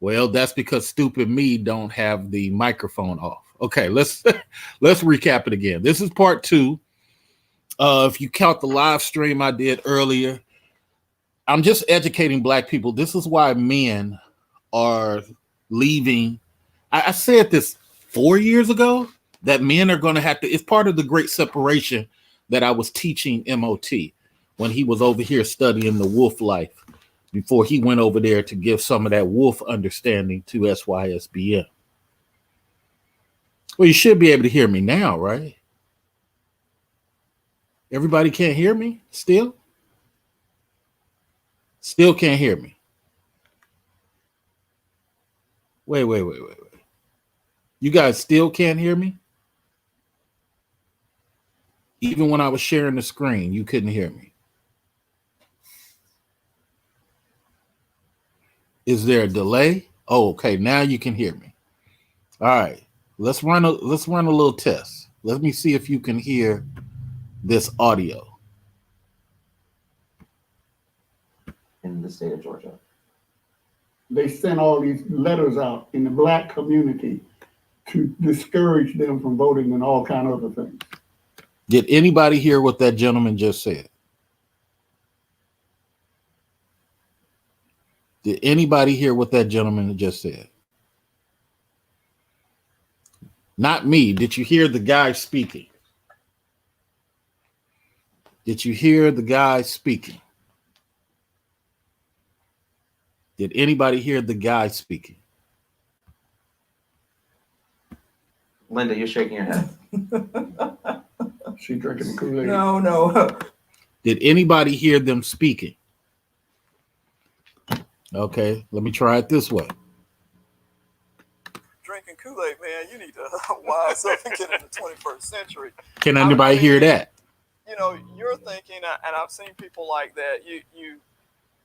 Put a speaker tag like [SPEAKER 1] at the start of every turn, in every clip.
[SPEAKER 1] Well, that's because stupid me don't have the microphone off. Okay, let's let's recap it again. This is part two. If you count the live stream I did earlier, I'm just educating black people. This is why men are leaving. I said this 4 years ago that men are going to have to, it's part of the great separation that I was teaching MOT when he was over here studying the wolf life before he went over there to give some of that wolf understanding to SYSBM. Well, you should be able to hear me now, right? Everybody can't hear me still? Still can't hear me. Wait. You guys still can't hear me? Even when I was sharing the screen, you couldn't hear me. Is there a delay? Oh, okay. Now you can hear me. All right. Let's run a little test. Let me see if you can hear this audio.
[SPEAKER 2] In the state of Georgia,
[SPEAKER 3] they sent all these letters out in the black community to discourage them from voting and all kind of other things.
[SPEAKER 1] Did anybody hear what that gentleman just said? Did anybody hear what that gentleman just said? Not me. Did you hear the guy speaking? Did you hear the guy speaking? Did anybody hear the guy speaking?
[SPEAKER 2] Linda, you're shaking your head.
[SPEAKER 3] She drinking the Kool-Aid.
[SPEAKER 2] No.
[SPEAKER 1] Did anybody hear them speaking? Okay, let me try it this way.
[SPEAKER 4] Drinking Kool-Aid, man, you need to wise up and get in the 21st century.
[SPEAKER 1] Can anybody hear that?
[SPEAKER 4] You know, you're thinking, and I've seen people like that.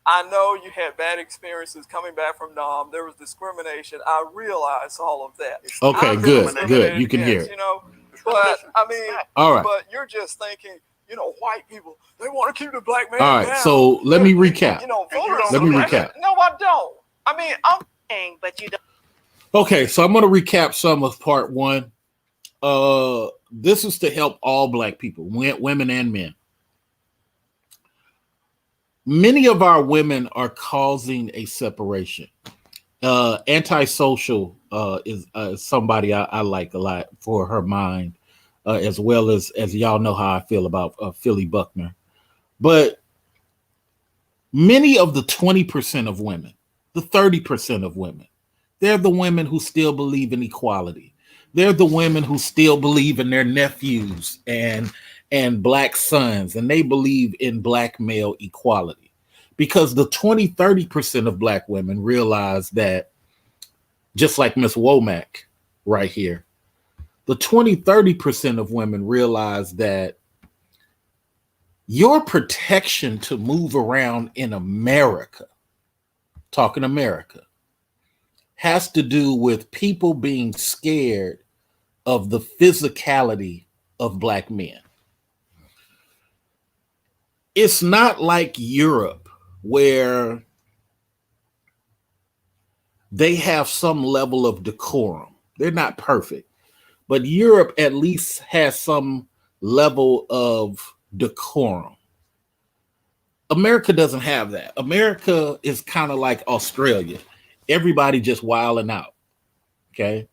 [SPEAKER 4] I know you had bad experiences coming back from Nam. There was discrimination. I realize all of that.
[SPEAKER 1] Okay, good. You can hear it.
[SPEAKER 4] You know, but I mean,
[SPEAKER 1] all right.
[SPEAKER 4] But you're just thinking, you know, white people, they want to keep the black man
[SPEAKER 1] down. All right,
[SPEAKER 4] down.
[SPEAKER 1] so let me recap.
[SPEAKER 4] You know,
[SPEAKER 1] let me recap.
[SPEAKER 4] No, I don't. I mean, I'm saying, but you don't.
[SPEAKER 1] Okay, so I'm going to recap some of part one. This is to help all black people, women and men. Many of our women are causing a separation. Antisocial is somebody I like a lot for her mind, as well as y'all know how I feel about Philly Buckner. But many of the 20% of women, the 30% of women, they're the women who still believe in equality. They're the women who still believe in their nephews and black sons, and they believe in black male equality. Because the 20-30% of black women realize that, just like Miss Womack right here, the 20-30% of women realize that your protection to move around in America, talking America, has to do with people being scared of the physicality of black men. It's not like Europe, where they have some level of decorum. They're not perfect, but Europe at least has some level of decorum. America doesn't have that. America is kind of like Australia. Everybody just wilding out, okay?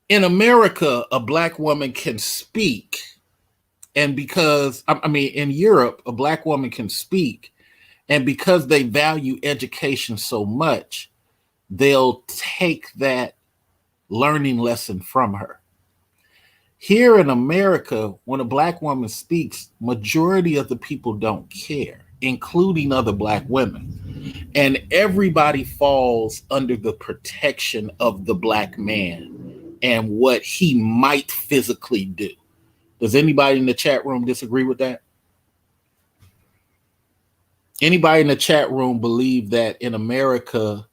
[SPEAKER 1] In America, a black woman can speak. And because, in Europe, a black woman can speak. And because they value education so much, they'll take that learning lesson from her. Here in America, when a black woman speaks, majority of the people don't care, including other black women. And everybody falls under the protection of the black man and what he might physically do. Does anybody in the chat room disagree with that? Anybody in the chat room believe that in America,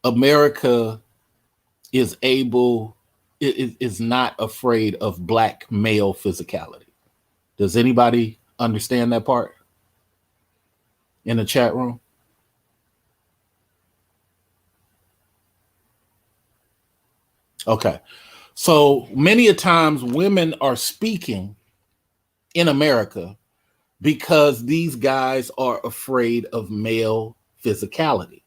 [SPEAKER 1] America is not afraid of black male physicality? Does anybody understand that part in the chat room? Okay. So many a times women are speaking in America because these guys are afraid of male physicality.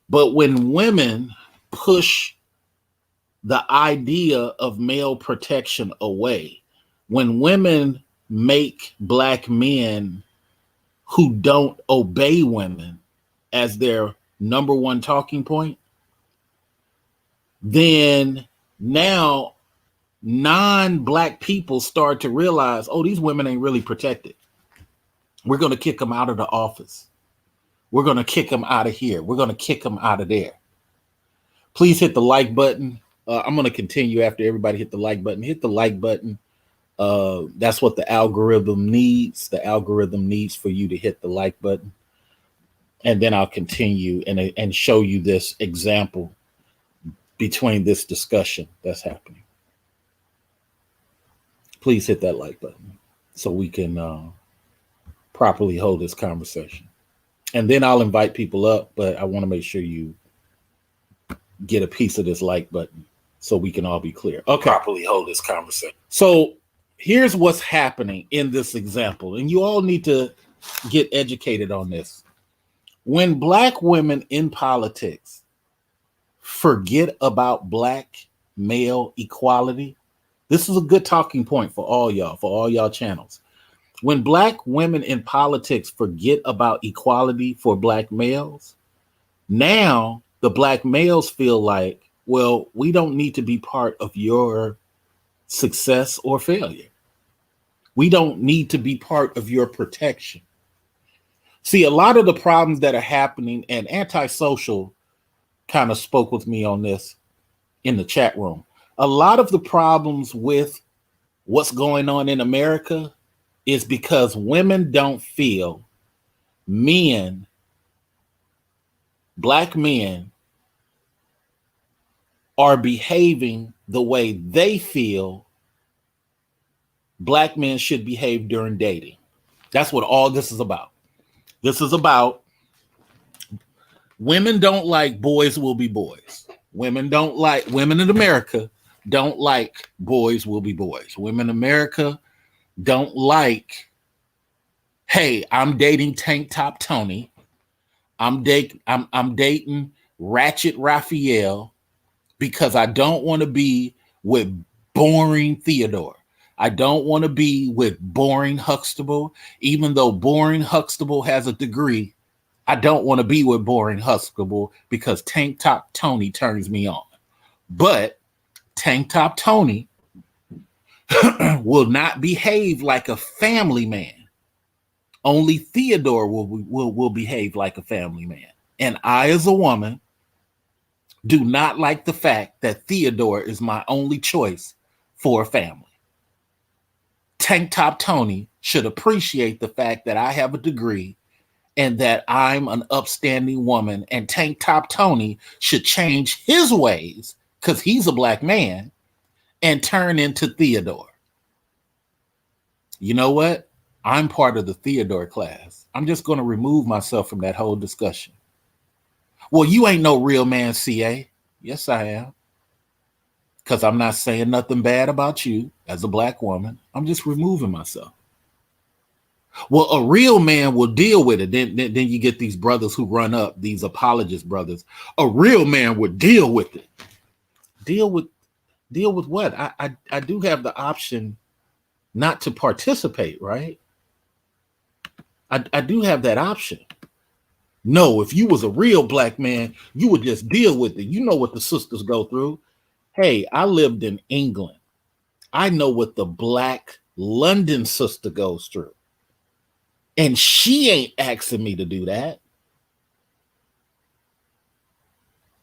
[SPEAKER 1] But when women push the idea of male protection away, when women make black men who don't obey women as their number one talking point, then now non-black people start to realize, oh, these women ain't really protected. We're going to kick them out of the office. We're going to kick them out of here. We're going to kick them out of there. Please hit the like button. I'm going to continue after everybody hit the like button. Hit the like button. That's what the algorithm needs. The algorithm needs for you to hit the like button. And then I'll continue and show you this example between this discussion that's happening. Please hit that like button so we can properly hold this conversation. And then I'll invite people up, but I want to make sure you get a piece of this like button so we can all be clear. Okay. Properly hold this conversation. So here's what's happening in this example, and you all need to get educated on this. When black women in politics forget about black male equality, this is a good talking point for all y'all channels. When black women in politics forget about equality for black males, now the black males feel like, well, we don't need to be part of your success or failure. We don't need to be part of your protection. See, a lot of the problems that are happening, and Antisocial kind of spoke with me on this in the chat room. A lot of the problems with what's going on in America is because women don't feel men, black men, are behaving the way they feel black men should behave during dating. That's what all this is about. This is about women don't like boys will be boys. Women in America don't like boys will be boys. Women in America don't like, hey, I'm dating Tank Top Tony. I'm dating Ratchet Raphael because I don't want to be with boring Theodore. I don't want to be with boring Huxtable. Even though boring Huxtable has a degree, I don't want to be with boring Huxtable because Tank Top Tony turns me on. But Tank Top Tony will not behave like a family man. Only Theodore will behave like a family man. And I, as a woman, do not like the fact that Theodore is my only choice for a family. Tank Top Tony should appreciate the fact that I have a degree and that I'm an upstanding woman, and Tank Top Tony should change his ways because he's a black man and turn into Theodore. You know what? I'm part of the Theodore class. I'm just going to remove myself from that whole discussion. Well, you ain't no real man, CA. Yes, I am. Because I'm not saying nothing bad about you as a black woman. I'm just removing myself. Well, a real man will deal with it. Then you get these brothers who run up, these apologist brothers. A real man would deal with it. Deal with what? I do have the option not to participate, right? I do have that option. No, if you was a real black man, you would just deal with it. You know what the sisters go through. Hey, I lived in England. I know what the black London sister goes through. And she ain't asking me to do that.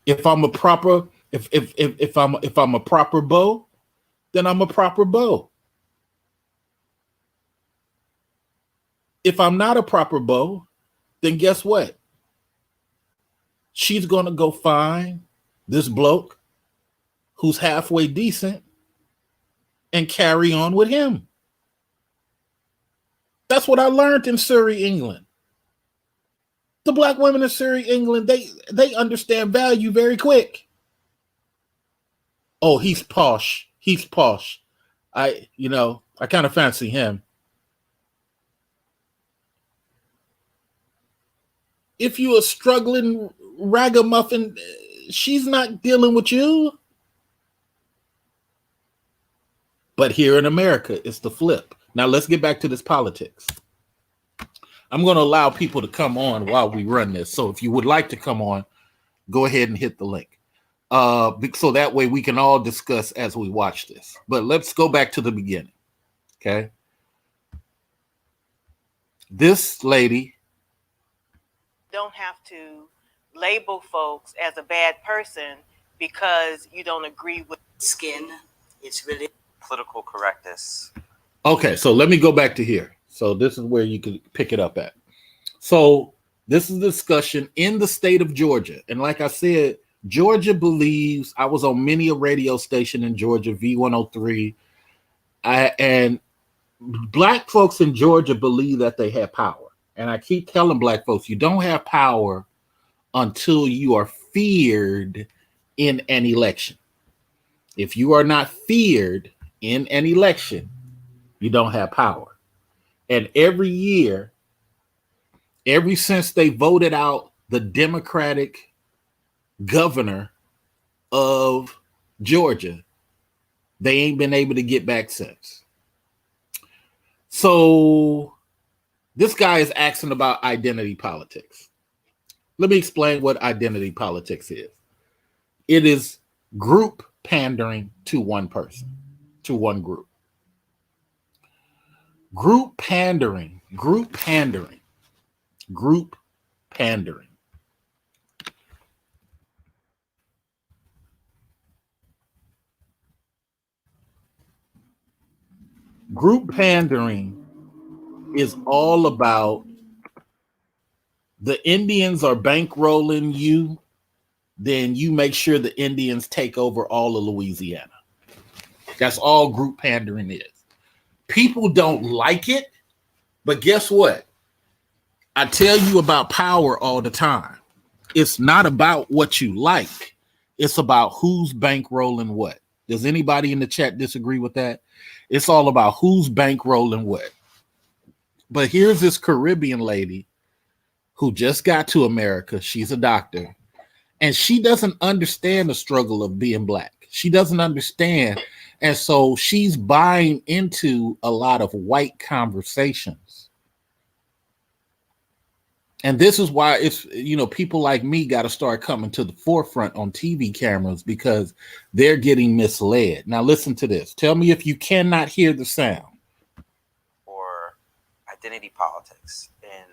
[SPEAKER 1] If I'm a proper, if I'm a proper beau, then I'm a proper beau. If I'm not a proper beau, then guess what? She's gonna go find this bloke who's halfway decent and carry on with him. That's what I learned in Surrey, England. The black women in Surrey, England, they understand value very quick. Oh, he's posh. He's posh. I kind of fancy him. If you a struggling ragamuffin, she's not dealing with you. But here in America, it's the flip. Now let's get back to this politics. I'm going to allow people to come on while we run this. So if you would like to come on, go ahead and hit the link. So that way we can all discuss as we watch this. But let's go back to the beginning. Okay. This lady.
[SPEAKER 5] Don't have to label folks as a bad person because you don't agree with skin. It's really
[SPEAKER 2] Political correctness.
[SPEAKER 1] Okay, so let me go back to here. So this is where you can pick it up at. So this is a discussion in the state of Georgia. And like I said, Georgia believes, I was on many a radio station in Georgia, V103. And black folks in Georgia believe that they have power. And I keep telling black folks, you don't have power until you are feared in an election. If you are not feared in an election, you don't have power. And every year, ever since they voted out the Democratic governor of Georgia, they ain't been able to get back since. So this guy is asking about identity politics. Let me explain what identity politics is. It is group pandering to one person, to one group. Group pandering. Group pandering. Group pandering. Group pandering is all about the Indians are bankrolling you, then you make sure the Indians take over all of Louisiana. That's all group pandering is. People don't like it, but guess what? I tell you about power all the time. It's not about what you like. It's about who's bankrolling what. Does anybody in the chat disagree with that? It's all about who's bankrolling what. But here's this Caribbean lady who just got to America. She's a doctor. And she doesn't understand the struggle of being black. She doesn't understand. And so she's buying into a lot of white conversations. And this is why it's, people like me got to start coming to the forefront on TV cameras because they're getting misled. Now, listen to this. Tell me if you cannot hear the sound.
[SPEAKER 2] Or identity politics in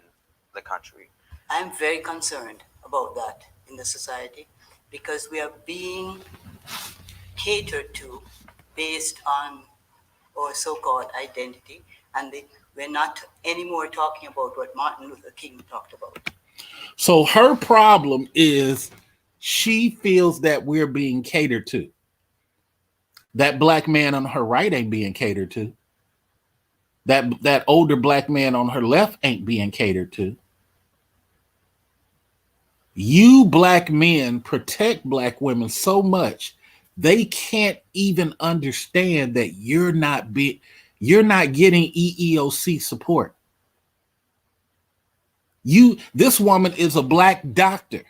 [SPEAKER 2] the country.
[SPEAKER 6] I'm very concerned about that in the society because we are being catered to based on our so-called identity, and we're not anymore talking about what Martin Luther King talked about.
[SPEAKER 1] So her problem is she feels that we're being catered to. That black man on her right ain't being catered to. That older black man on her left ain't being catered to. You black men protect black women so much they can't even understand that you're not getting EEOC support. This woman is a black doctor.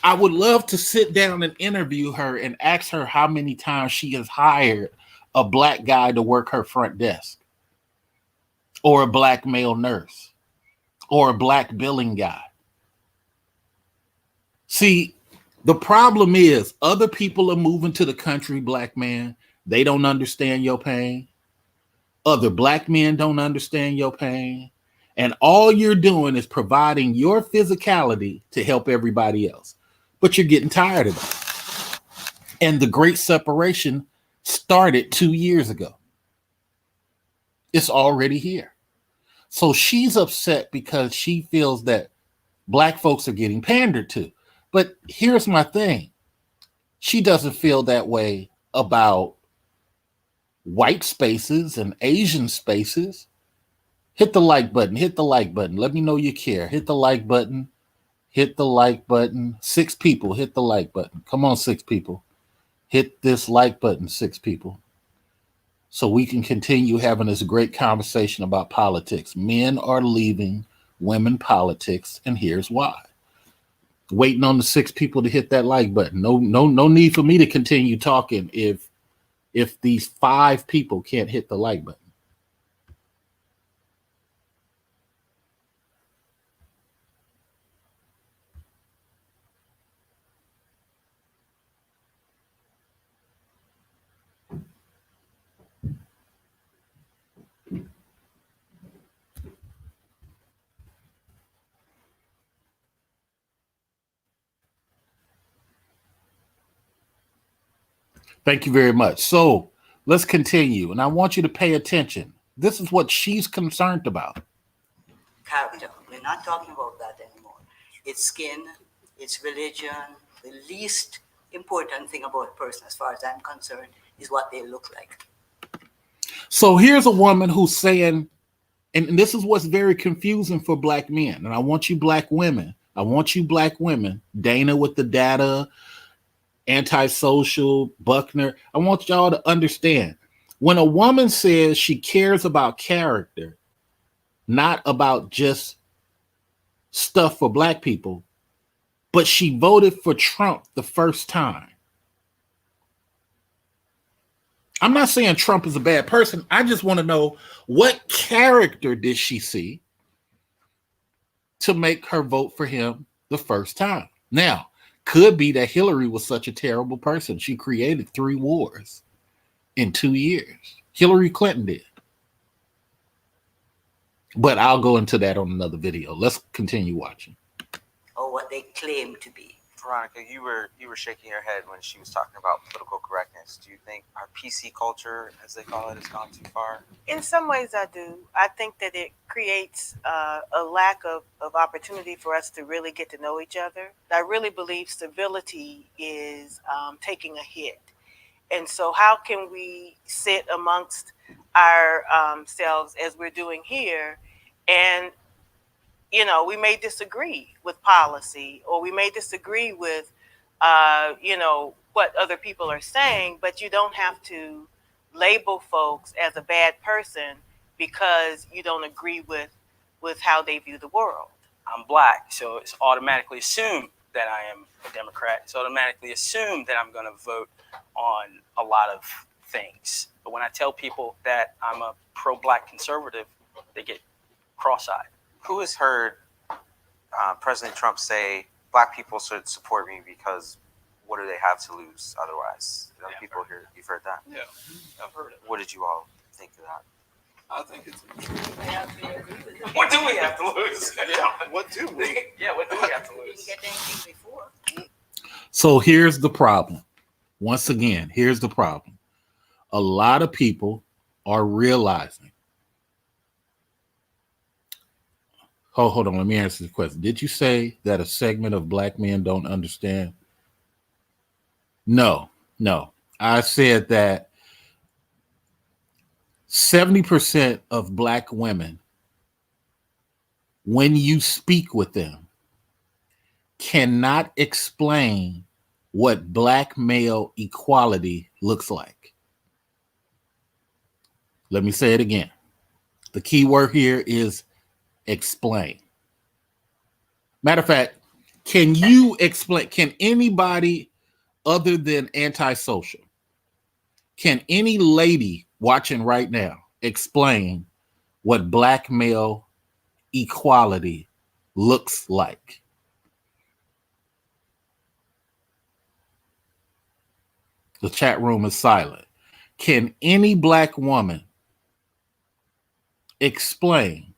[SPEAKER 1] I would love to sit down and interview her and ask her how many times she has hired a black guy to work her front desk, or a black male nurse, or a black billing guy. See, the problem is other people are moving to the country, black man. They don't understand your pain. Other black men don't understand your pain. And all you're doing is providing your physicality to help everybody else. But you're getting tired of it. And the great separation started 2 years ago. It's already here. So she's upset because she feels that black folks are getting pandered to. But here's my thing. She doesn't feel that way about white spaces and Asian spaces. Hit the like button. Hit the like button. Let me know you care. Hit the like button. Hit the like button. 6 people. Hit the like button. Come on, 6 people. Hit this like button, 6 people. So we can continue having this great conversation about politics. Men are leaving women politics, and here's why. Waiting on the 6 people to hit that like button. No need for me to continue talking if these 5 people can't hit the like button. Thank you very much. So let's continue. And I want you to pay attention. This is what she's concerned about.
[SPEAKER 6] Character. We're not talking about that anymore. It's skin, it's religion. The least important thing about a person, as far as I'm concerned, is what they look like.
[SPEAKER 1] So here's a woman who's saying, and this is what's very confusing for black men. And I want you black women, Dana with the data, Antisocial, Buckner, I want y'all to understand. When a woman says she cares about character, not about just stuff for black people, but she voted for Trump the first time. I'm not saying Trump is a bad person. I just want to know, what character did she see to make her vote for him the first time? Now, could be that Hillary was such a terrible person. She created 3 wars in 2 years. Hillary Clinton did. But I'll go into that on another video. Let's continue watching.
[SPEAKER 6] Or what they claim to be.
[SPEAKER 2] Veronica, you were shaking your head when she was talking about political correctness. Do you think our PC culture, as they call it, has gone too far?
[SPEAKER 5] In some ways, I do. I think that it creates a lack of opportunity for us to really get to know each other. I really believe civility is taking a hit. And so how can we sit amongst ourselves as we're doing here, and you know, we may disagree with policy, or we may disagree with, you know, what other people are saying, but you don't have to label folks as a bad person because you don't agree with how they view the world.
[SPEAKER 7] I'm black, so it's automatically assumed that I am a Democrat. It's automatically assumed that I'm going to vote on a lot of things. But when I tell people that I'm a pro-black conservative, they get cross-eyed.
[SPEAKER 2] Who has heard President Trump say, black people should support me because what do they have to lose otherwise?
[SPEAKER 4] Yeah,
[SPEAKER 2] people here, you've heard that?
[SPEAKER 4] Yeah, I've heard it.
[SPEAKER 2] What did you all think of that?
[SPEAKER 4] I think it's
[SPEAKER 7] What do we have to lose?
[SPEAKER 4] yeah. What do we?
[SPEAKER 7] Yeah, what do we have to
[SPEAKER 6] We
[SPEAKER 7] lose?
[SPEAKER 6] didn't get anything before.
[SPEAKER 1] So here's the problem. Once again, here's the problem. A lot of people are realizing. Oh, hold on. Let me answer the question. Did you say that a segment of black men don't understand? No. I said that 70% of black women, when you speak with them, cannot explain what black male equality looks like. Let me say it again. The key word here is explain. Matter of fact, can you explain? Can anybody other than Antisocial, can any lady watching right now explain what black male equality looks like? The chat room is silent. Can any black woman explain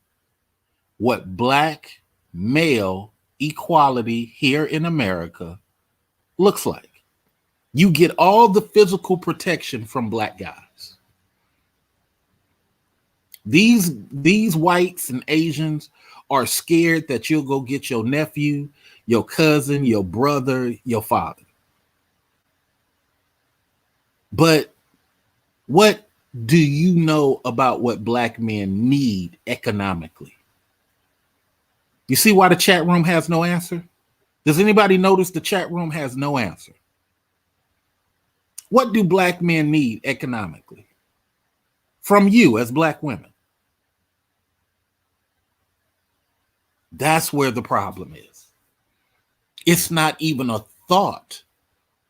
[SPEAKER 1] what black male equality here in America looks like? You get all the physical protection from black guys. These whites and Asians are scared that you'll go get your nephew, your cousin, your brother, your father. But what do you know about what black men need economically? You see why the chat room has no answer? Does anybody notice the chat room has no answer? What do black men need economically from you as black women? That's where the problem is. It's not even a thought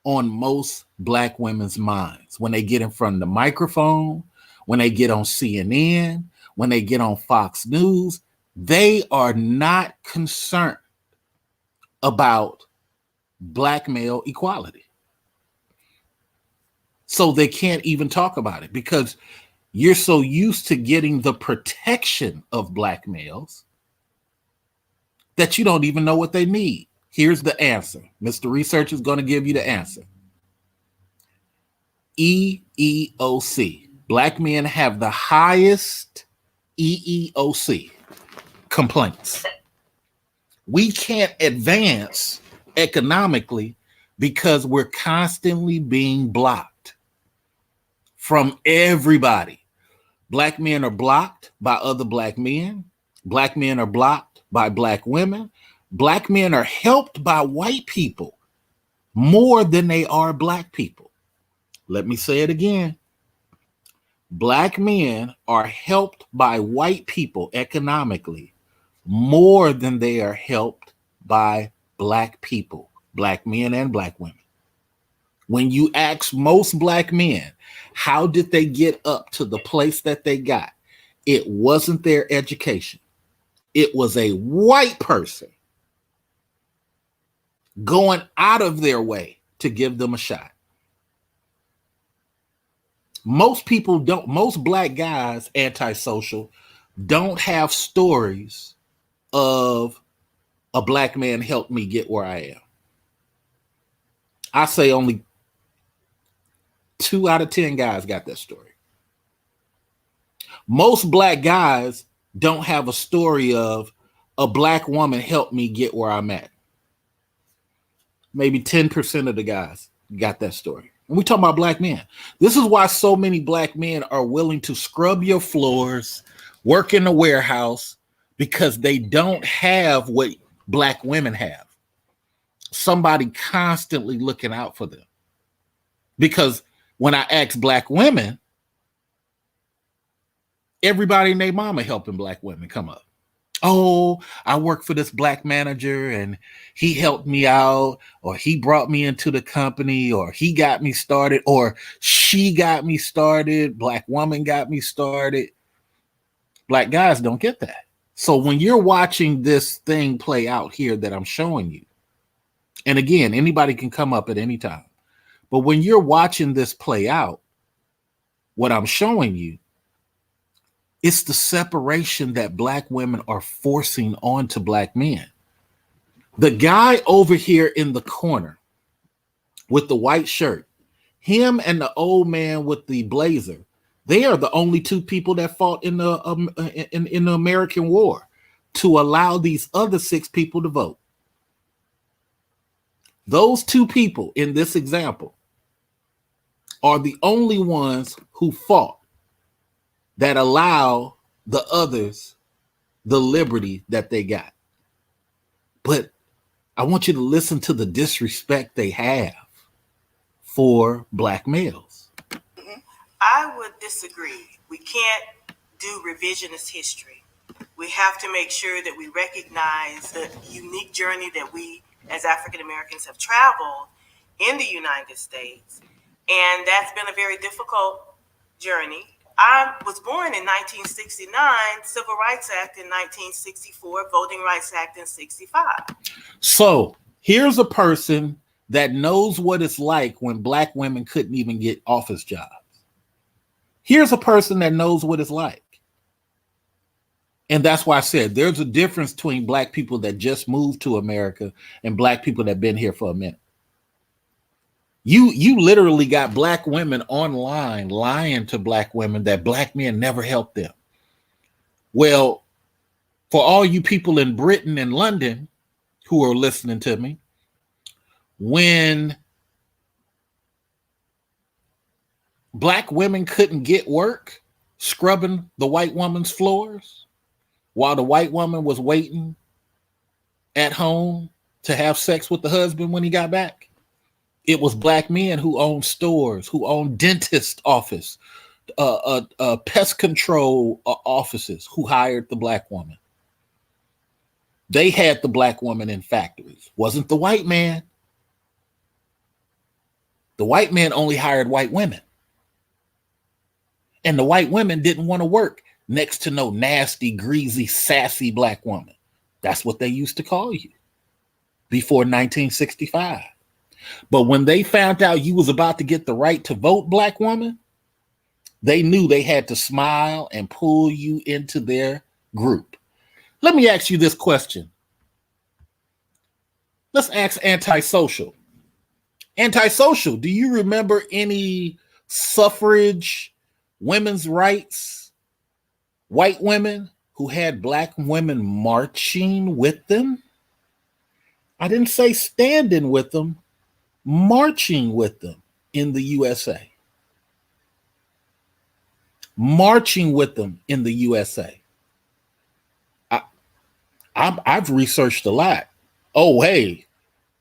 [SPEAKER 1] on most black women's minds when they get in front of the microphone, when they get on CNN, when they get on Fox News. They are not concerned about black male equality. So they can't even talk about it because you're so used to getting the protection of black males that you don't even know what they need. Here's the answer. Mr. Research is going to give you the answer. EEOC. Black men have the highest EEOC complaints. We can't advance economically because we're constantly being blocked from everybody. Black men are blocked by other black men. Black men are blocked by black women. Black men are helped by white people more than they are black people. Let me say it again. Black men are helped by white people economically more than they are helped by black people, black men and black women. When you ask most black men, how did they get up to the place that they got? It wasn't their education. It was a white person going out of their way to give them a shot. Most people don't, most black guys, antisocial, don't have stories of a black man helped me get where I am. I say only 2 out of 10 guys got that story. Most black guys don't have a story of a black woman helped me get where I'm at. Maybe 10% of the guys got that story. And we talk about black men. This is why so many black men are willing to scrub your floors, work in the warehouse, because they don't have what black women have. Somebody constantly looking out for them. Because when I ask black women, everybody and their mama helping black women come up. Oh, I work for this black manager and he helped me out, or he brought me into the company, or he got me started, or she got me started, black woman got me started. Black guys don't get that. So when you're watching this thing play out here that I'm showing you, and again, anybody can come up at any time, but when you're watching this play out, what I'm showing you, it's the separation that black women are forcing onto black men. The guy over here in the corner with the white shirt, him and the old man with the blazer, they are the only 2 people that fought in the American War to allow these other 6 people to vote. Those 2 people in this example are the only ones who fought that allow the others the liberty that they got. But I want you to listen to the disrespect they have for black males.
[SPEAKER 5] I would disagree. We can't do revisionist history. We have to make sure that we recognize the unique journey that we as African Americans have traveled in the United States. And that's been a very difficult journey. I was born in 1969, Civil Rights Act in 1964, Voting Rights Act in 65.
[SPEAKER 1] So here's a person that knows what it's like when black women couldn't even get office jobs. Here's a person that knows what it's like. And that's why I said there's a difference between black people that just moved to America and black people that have been here for a minute. You literally got black women online lying to black women that black men never helped them. Well, for all you people in Britain and London who are listening to me, when black women couldn't get work scrubbing the white woman's floors while the white woman was waiting at home to have sex with the husband when he got back. It was black men who owned stores, who owned dentist office, pest control offices, who hired the black woman. They had the black woman in factories. Wasn't the white man. The white man only hired white women. And the white women didn't want to work next to no nasty, greasy, sassy black woman. That's what they used to call you before 1965. But when they found out you was about to get the right to vote, black woman, they knew they had to smile and pull you into their group. Let me ask you this question. Let's ask Antisocial. Antisocial, do you remember any suffrage, women's rights, white women who had black women marching with them? I didn't say standing with them, marching with them in the USA. Marching with them in the USA. I've researched a lot. Oh, hey,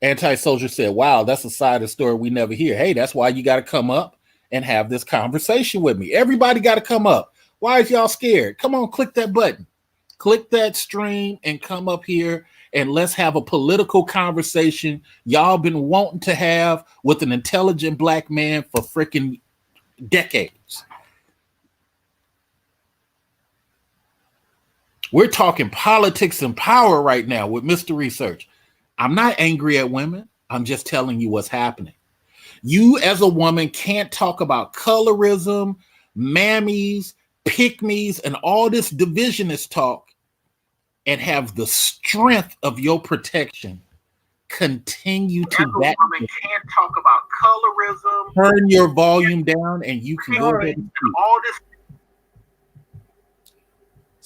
[SPEAKER 1] Antisocial said, wow, that's a side of the story we never hear. Hey, that's why you got to come up and have this conversation with me. Everybody got to come up. Why is y'all scared? Come on, click that button. Click that stream and come up here and let's have a political conversation y'all been wanting to have with an intelligent black man for freaking decades. We're talking politics and power right now with Mr. Research. I'm not angry at women. I'm just telling you what's happening. You as a woman can't talk about colorism, mammies, pick-me's, and all this divisionist talk and have the strength of your protection continue to back. Woman can't talk about colorism. Turn your volume down and you can go ahead and speak. All this.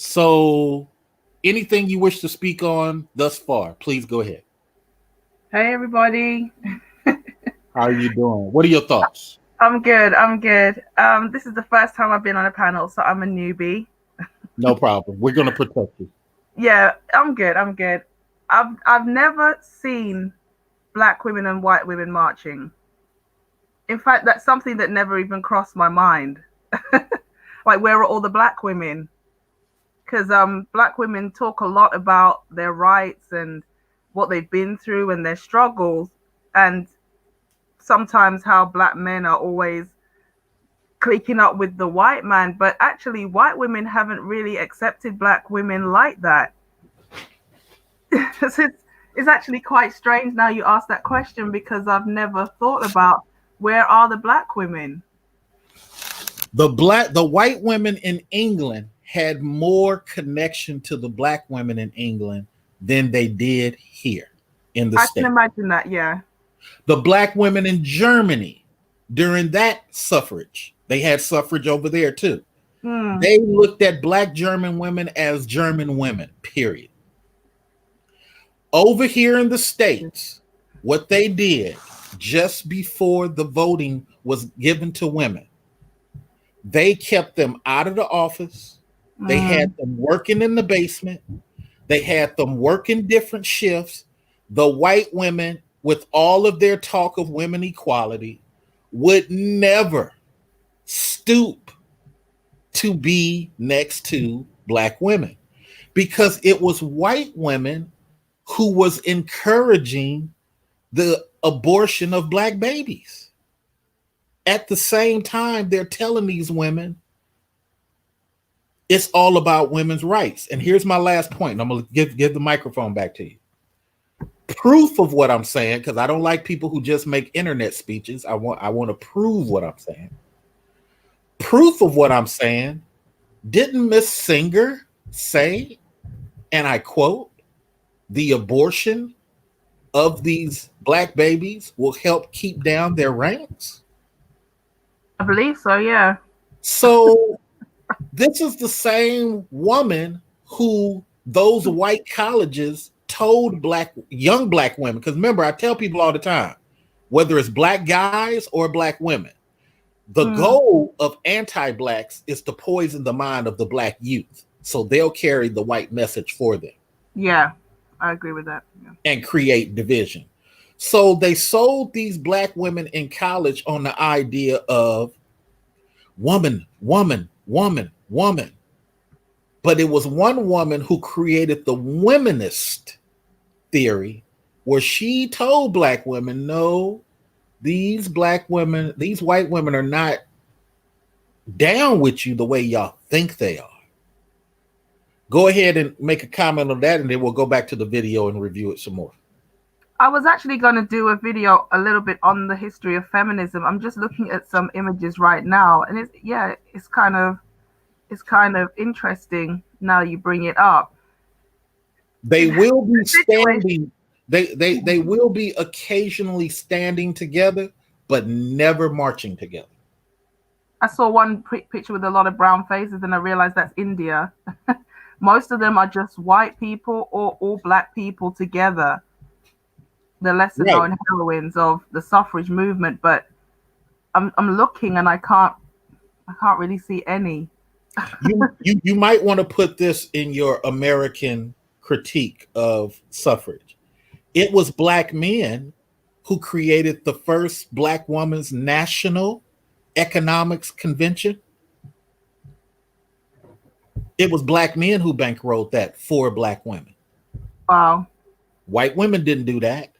[SPEAKER 1] So anything you wish to speak on thus far, please go ahead.
[SPEAKER 8] Hey, everybody.
[SPEAKER 1] How are you doing? What are your thoughts?
[SPEAKER 8] I'm good. This is the first time I've been on a panel, so I'm a newbie.
[SPEAKER 1] No problem. We're going to protect you.
[SPEAKER 8] Yeah, I'm good. I've never seen black women and white women marching. In fact, that's something that never even crossed my mind. Like, where are all the black women? Because black women talk a lot about their rights and what they've been through and their struggles, and sometimes how black men are always cliquing up with the white man, but actually white women haven't really accepted black women like that. It's actually quite strange now you ask that question, because I've never thought about where are the black women.
[SPEAKER 1] The white women in England had more connection to the black women in England than they did here in the States.
[SPEAKER 8] I can imagine that, yeah.
[SPEAKER 1] The black women in Germany during that suffrage, they had suffrage over there too. They looked at black German women as German women, period. Over here in the States, what they did just before the voting was given to women, they kept them out of the office. They had them working in the basement. They had them working different shifts. The white women, with all of their talk of women equality, would never stoop to be next to black women, because it was white women who was encouraging the abortion of black babies. At the same time, they're telling these women it's all about women's rights. And here's my last point. I'm going to give the microphone back to you. Proof of what I'm saying, because I don't like people who just make internet speeches. I want to prove what I'm saying. Proof of what I'm saying. Didn't Miss Singer say, and I quote, the abortion of these black babies will help keep down their ranks?
[SPEAKER 8] I believe so, yeah.
[SPEAKER 1] So this is the same woman who those white colleges told young black women, because remember, I tell people all the time, whether it's black guys or black women, The goal of anti-blacks is to poison the mind of the black youth, so they'll carry the white message for them.
[SPEAKER 8] Yeah, I agree with that. Yeah.
[SPEAKER 1] And create division. So they sold these black women in college on the idea of woman, woman, woman, woman. But it was one woman who created the womanist theory, where she told black women, no, these black women, these white women are not down with you the way y'all think they are. Go ahead and make a comment on that, and then we'll go back to the video and review it some more.
[SPEAKER 8] I was actually going to do a video a little bit on the history of feminism. I'm just looking at some images right now, and it's kind of interesting now you bring it up.
[SPEAKER 1] They will be standing. They will be occasionally standing together, but never marching together.
[SPEAKER 8] I saw one picture with a lot of brown faces, and I realized that's India. Most of them are just white people or all black people together. The lesser known heroines of the suffrage movement, but I'm looking and I can't really see any.
[SPEAKER 1] you might want to put this in your American critique of suffrage. It was black men who created the first Black Women's National Economics Convention. It was black men who bankrolled that for black women.
[SPEAKER 8] Wow.
[SPEAKER 1] White women didn't do that.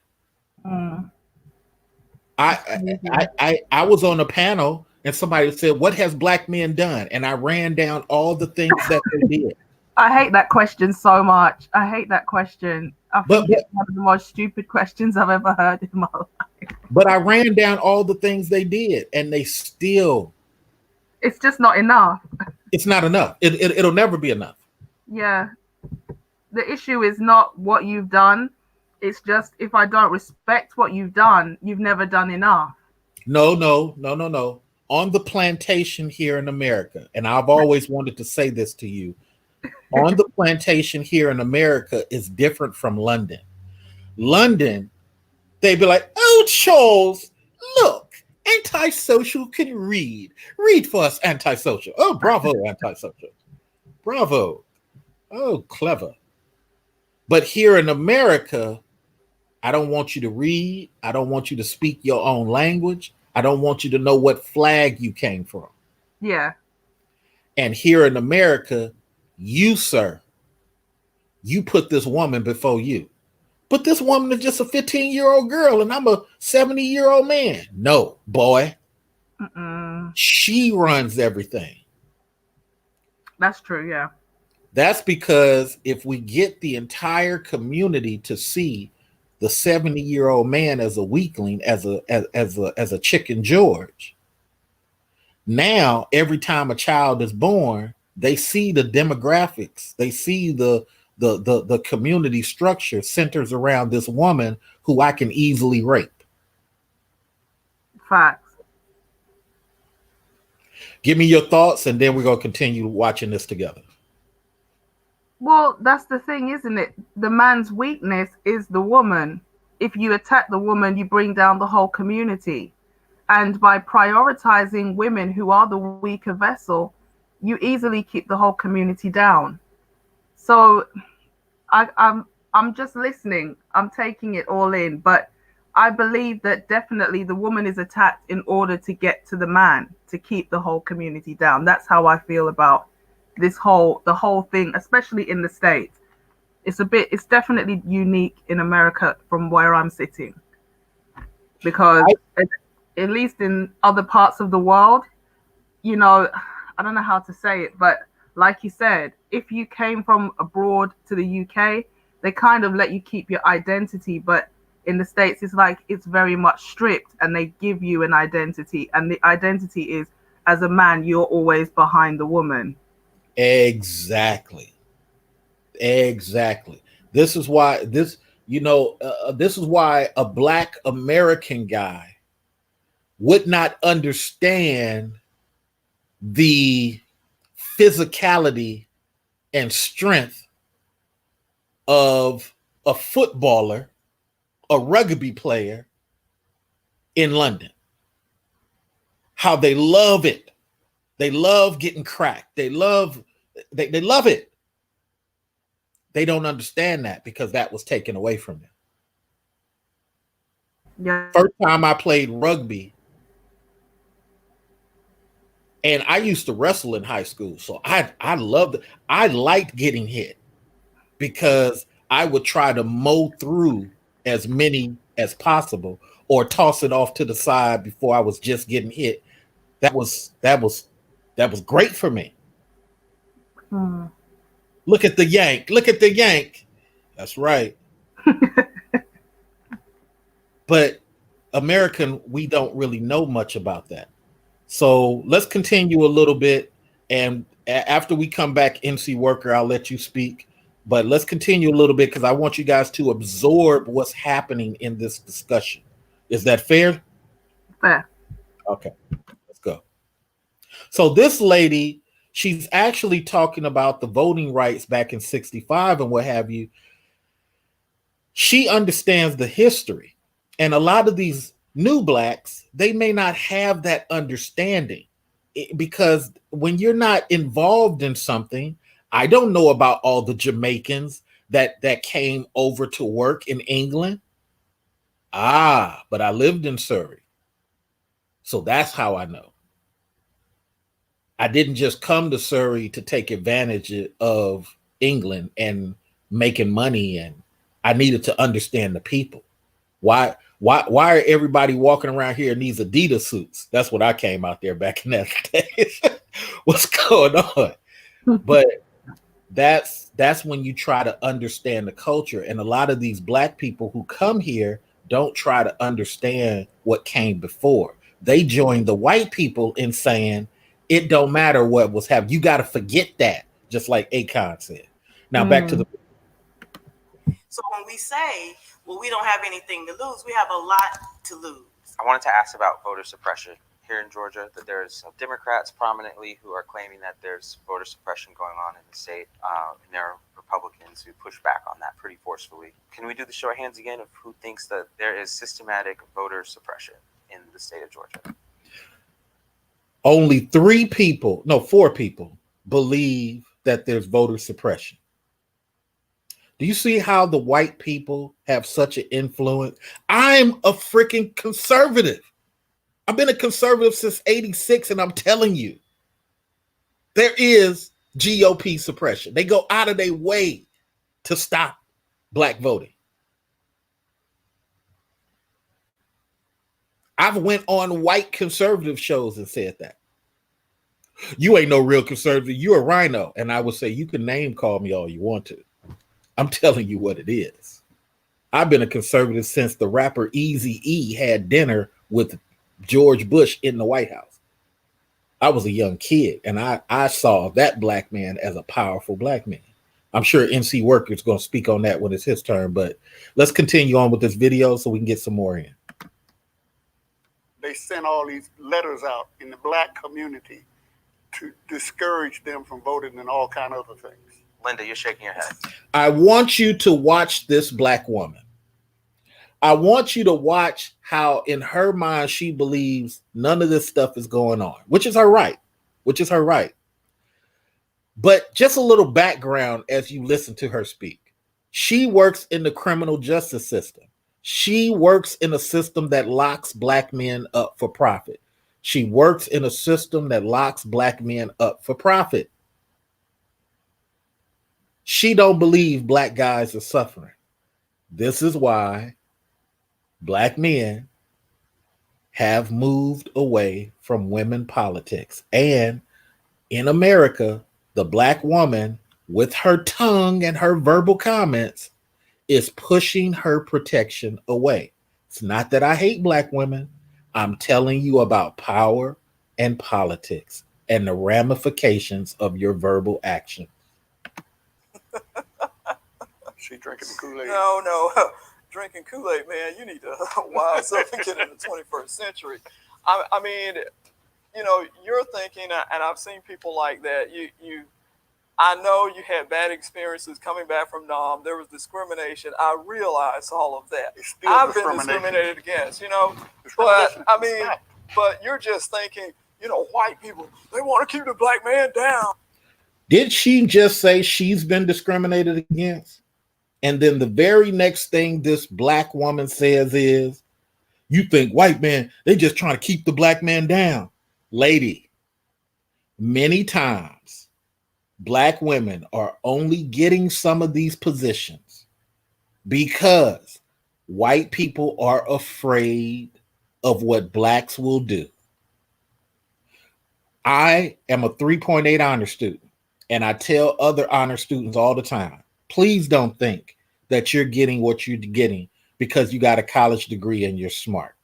[SPEAKER 1] I was on a panel and somebody said, what has black men done? And I ran down all the things that they did.
[SPEAKER 8] I hate that question so much. I hate that question. I think it's one of the most stupid questions I've ever heard in my life.
[SPEAKER 1] But I ran down all the things they did, and they still...
[SPEAKER 8] It's just not enough.
[SPEAKER 1] It's not enough. It'll never be enough.
[SPEAKER 8] Yeah. The issue is not what you've done. It's just, if I don't respect what you've done, you've never done enough.
[SPEAKER 1] No. On the plantation here in America, and I've always wanted to say this to you, on the plantation here in America is different from London. London, they'd be like, oh, Charles, look, Antisocial can read. Read for us, Antisocial. Oh, bravo, Antisocial. Bravo. Oh, clever. But here in America, I don't want you to read. I don't want you to speak your own language. I don't want you to know what flag you came from.
[SPEAKER 8] Yeah.
[SPEAKER 1] And here in America, you, sir, you put this woman before you. But this woman is just a 15-year-old girl and I'm a 70-year-old man. No, boy. She runs everything.
[SPEAKER 8] That's true, yeah.
[SPEAKER 1] That's because if we get the entire community to see the 70-year-old man as a weakling, as a chicken George, now every time a child is born, they see the demographics, they see the community structure centers around this woman who I can easily rape.
[SPEAKER 8] Facts.
[SPEAKER 1] Give me your thoughts, and then we're going to continue watching this together.
[SPEAKER 8] Well, that's the thing, isn't it? The man's weakness is the woman. If you attack the woman, you bring down the whole community. And by prioritizing women who are the weaker vessel, you easily keep the whole community down. So I'm just listening. I'm taking it all in. But I believe that definitely the woman is attacked in order to get to the man, to keep the whole community down. That's how I feel about the whole thing, especially in the States. It's definitely unique in America from where I'm sitting, because at least in other parts of the world, you know, I don't know how to say it, but like you said, if you came from abroad to the UK, they kind of let you keep your identity, but in the States, it's like it's very much stripped, and they give you an identity, and the identity is, as a man, you're always behind the woman.
[SPEAKER 1] Exactly. This is why this is why a Black American guy would not understand the physicality and strength of a footballer, a rugby player in London. how they love it. They love getting cracked. They love it. They don't understand that because that was taken away from them.
[SPEAKER 8] Yeah.
[SPEAKER 1] First time I played rugby, and I used to wrestle in high school, so I loved it. I liked getting hit because I would try to mow through as many as possible or toss it off to the side before I was just getting hit. That was great for me.
[SPEAKER 8] Hmm.
[SPEAKER 1] Look at the yank. Look at the yank. That's right. But American, we don't really know much about that. So let's continue a little bit. And after we come back, MC Worker, I'll let you speak. But let's continue a little bit because I want you guys to absorb what's happening in this discussion. Is that fair?
[SPEAKER 8] Fair.
[SPEAKER 1] Okay, let's go. So this lady, she's actually talking about the voting rights back in 65 and what have you. She understands the history. And a lot of these new blacks, they may not have that understanding because when you're not involved in something, I don't know about all the Jamaicans that came over to work in England. But I lived in Surrey. So that's how I know. I didn't just come to Surrey to take advantage of England and making money, and I needed to understand the people. Why are everybody walking around here in these Adidas suits? That's what I came out there back in that day. What's going on? But that's when you try to understand the culture. And a lot of these black people who come here don't try to understand what came before. They join the white people in saying it don't matter what was happening. You got to forget that, just like Akon said. Now back to the.
[SPEAKER 5] So when we say, well, we don't have anything to lose, we have a lot to lose.
[SPEAKER 2] I wanted to ask about voter suppression here in Georgia, that there's Democrats prominently who are claiming that there's voter suppression going on in the state, and there are Republicans who push back on that pretty forcefully. Can we do the show of hands again of who thinks that there is systematic voter suppression in the state of Georgia?
[SPEAKER 1] Only 4 people believe that there's voter suppression. Do you see how the white people have such an influence? I'm a freaking conservative. I've been a conservative since 86, and I'm telling you, there is GOP suppression. They go out of their way to stop black voting. I've went on white conservative shows and said that. You ain't no real conservative. You're a rhino. And I would say you can name call me all you want to. I'm telling you what it is. I've been a conservative since the rapper Eazy-E had dinner with George Bush in the White House. I was a young kid, and I saw that black man as a powerful black man. I'm sure MC Worker is going to speak on that when it's his turn, but let's continue on with this video so we can get some more in.
[SPEAKER 3] They sent all these letters out in the black community to discourage them from voting and all kind of other things.
[SPEAKER 2] Linda, you're shaking your head.
[SPEAKER 1] I want you to watch this black woman. I want you to watch how in her mind she believes none of this stuff is going on, which is her right, But just a little background as you listen to her speak. She works in the criminal justice system. She works in a system that locks black men up for profit. She works in a system that locks black men up for profit. She don't believe black guys are suffering. This is why black men have moved away from women politics. And in America, the black woman with her tongue and her verbal comments is pushing her protection away. It's not that I hate black women. I'm telling you about power and politics and the ramifications of your verbal action.
[SPEAKER 3] She drinking the Kool-Aid.
[SPEAKER 4] No. Drinking Kool-Aid, man, you need to wise up and get in the 21st century. I mean, you know, you're thinking, and I've seen people like that. I know you had bad experiences coming back from Nam. There was discrimination. I realize all of that. I've been discriminated against, you know. But I mean, but you're just thinking, white people, they want to keep the black man down.
[SPEAKER 1] Did she just say she's been discriminated against? And then the very next thing this black woman says is, you think white men, they just trying to keep the black man down. Lady, many times black women are only getting some of these positions because white people are afraid of what blacks will do. I am a 3.8 honor student, and I tell other honor students all the time, please don't think that you're getting what you're getting because you got a college degree and you're smart.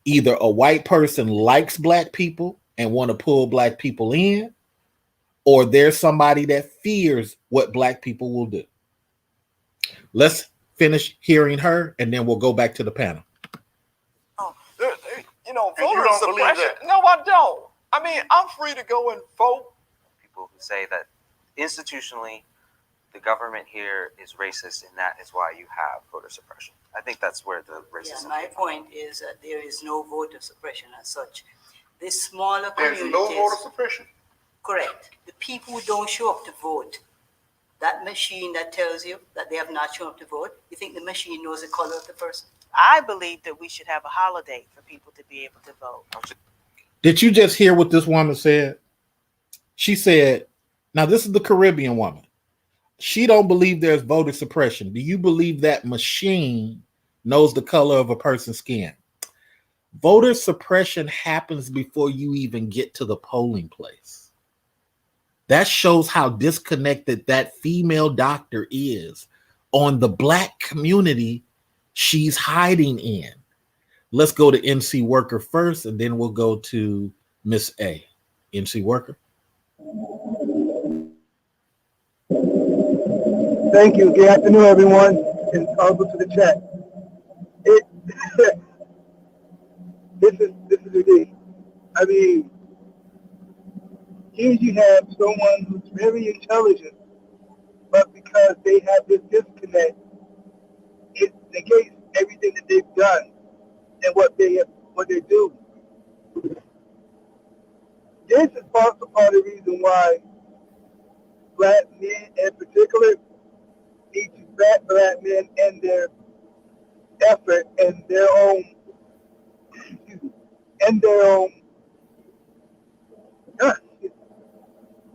[SPEAKER 1] Either a white person likes black people and want to pull black people in, or there's somebody that fears what black people will do. Let's finish hearing her, and then we'll go back to the panel.
[SPEAKER 4] Voter suppression. No, I don't. I mean, I'm free to go and vote.
[SPEAKER 2] People who say that institutionally, the government here is racist, and that is why you have voter suppression. I think that's where the racism.
[SPEAKER 6] Yeah, my point is that there is no voter suppression as such. The smaller
[SPEAKER 9] There's
[SPEAKER 6] communities.
[SPEAKER 9] no voter suppression.
[SPEAKER 6] Correct. The people who don't show up to vote, that machine that tells you that they have not shown up to vote, you think the machine knows the color of the person?
[SPEAKER 5] I believe that we should have a holiday for people to be able to vote.
[SPEAKER 1] Did you just hear what this woman said? She said, now this is the Caribbean woman. She don't believe there's voter suppression. Do you believe that machine knows the color of a person's skin? Voter suppression happens before you even get to the polling place. That shows how disconnected that female doctor is on the black community she's hiding in. Let's go to NC Worker first, and then we'll go to Miss A. NC Worker.
[SPEAKER 10] Thank you. Good afternoon, everyone, and welcome to the chat. This is ridiculous. I mean, here you have someone who's very intelligent, but because they have this disconnect, it negates everything that they've done and what they do. This is also part of the reason why black men in particular need to back black men in their effort and their own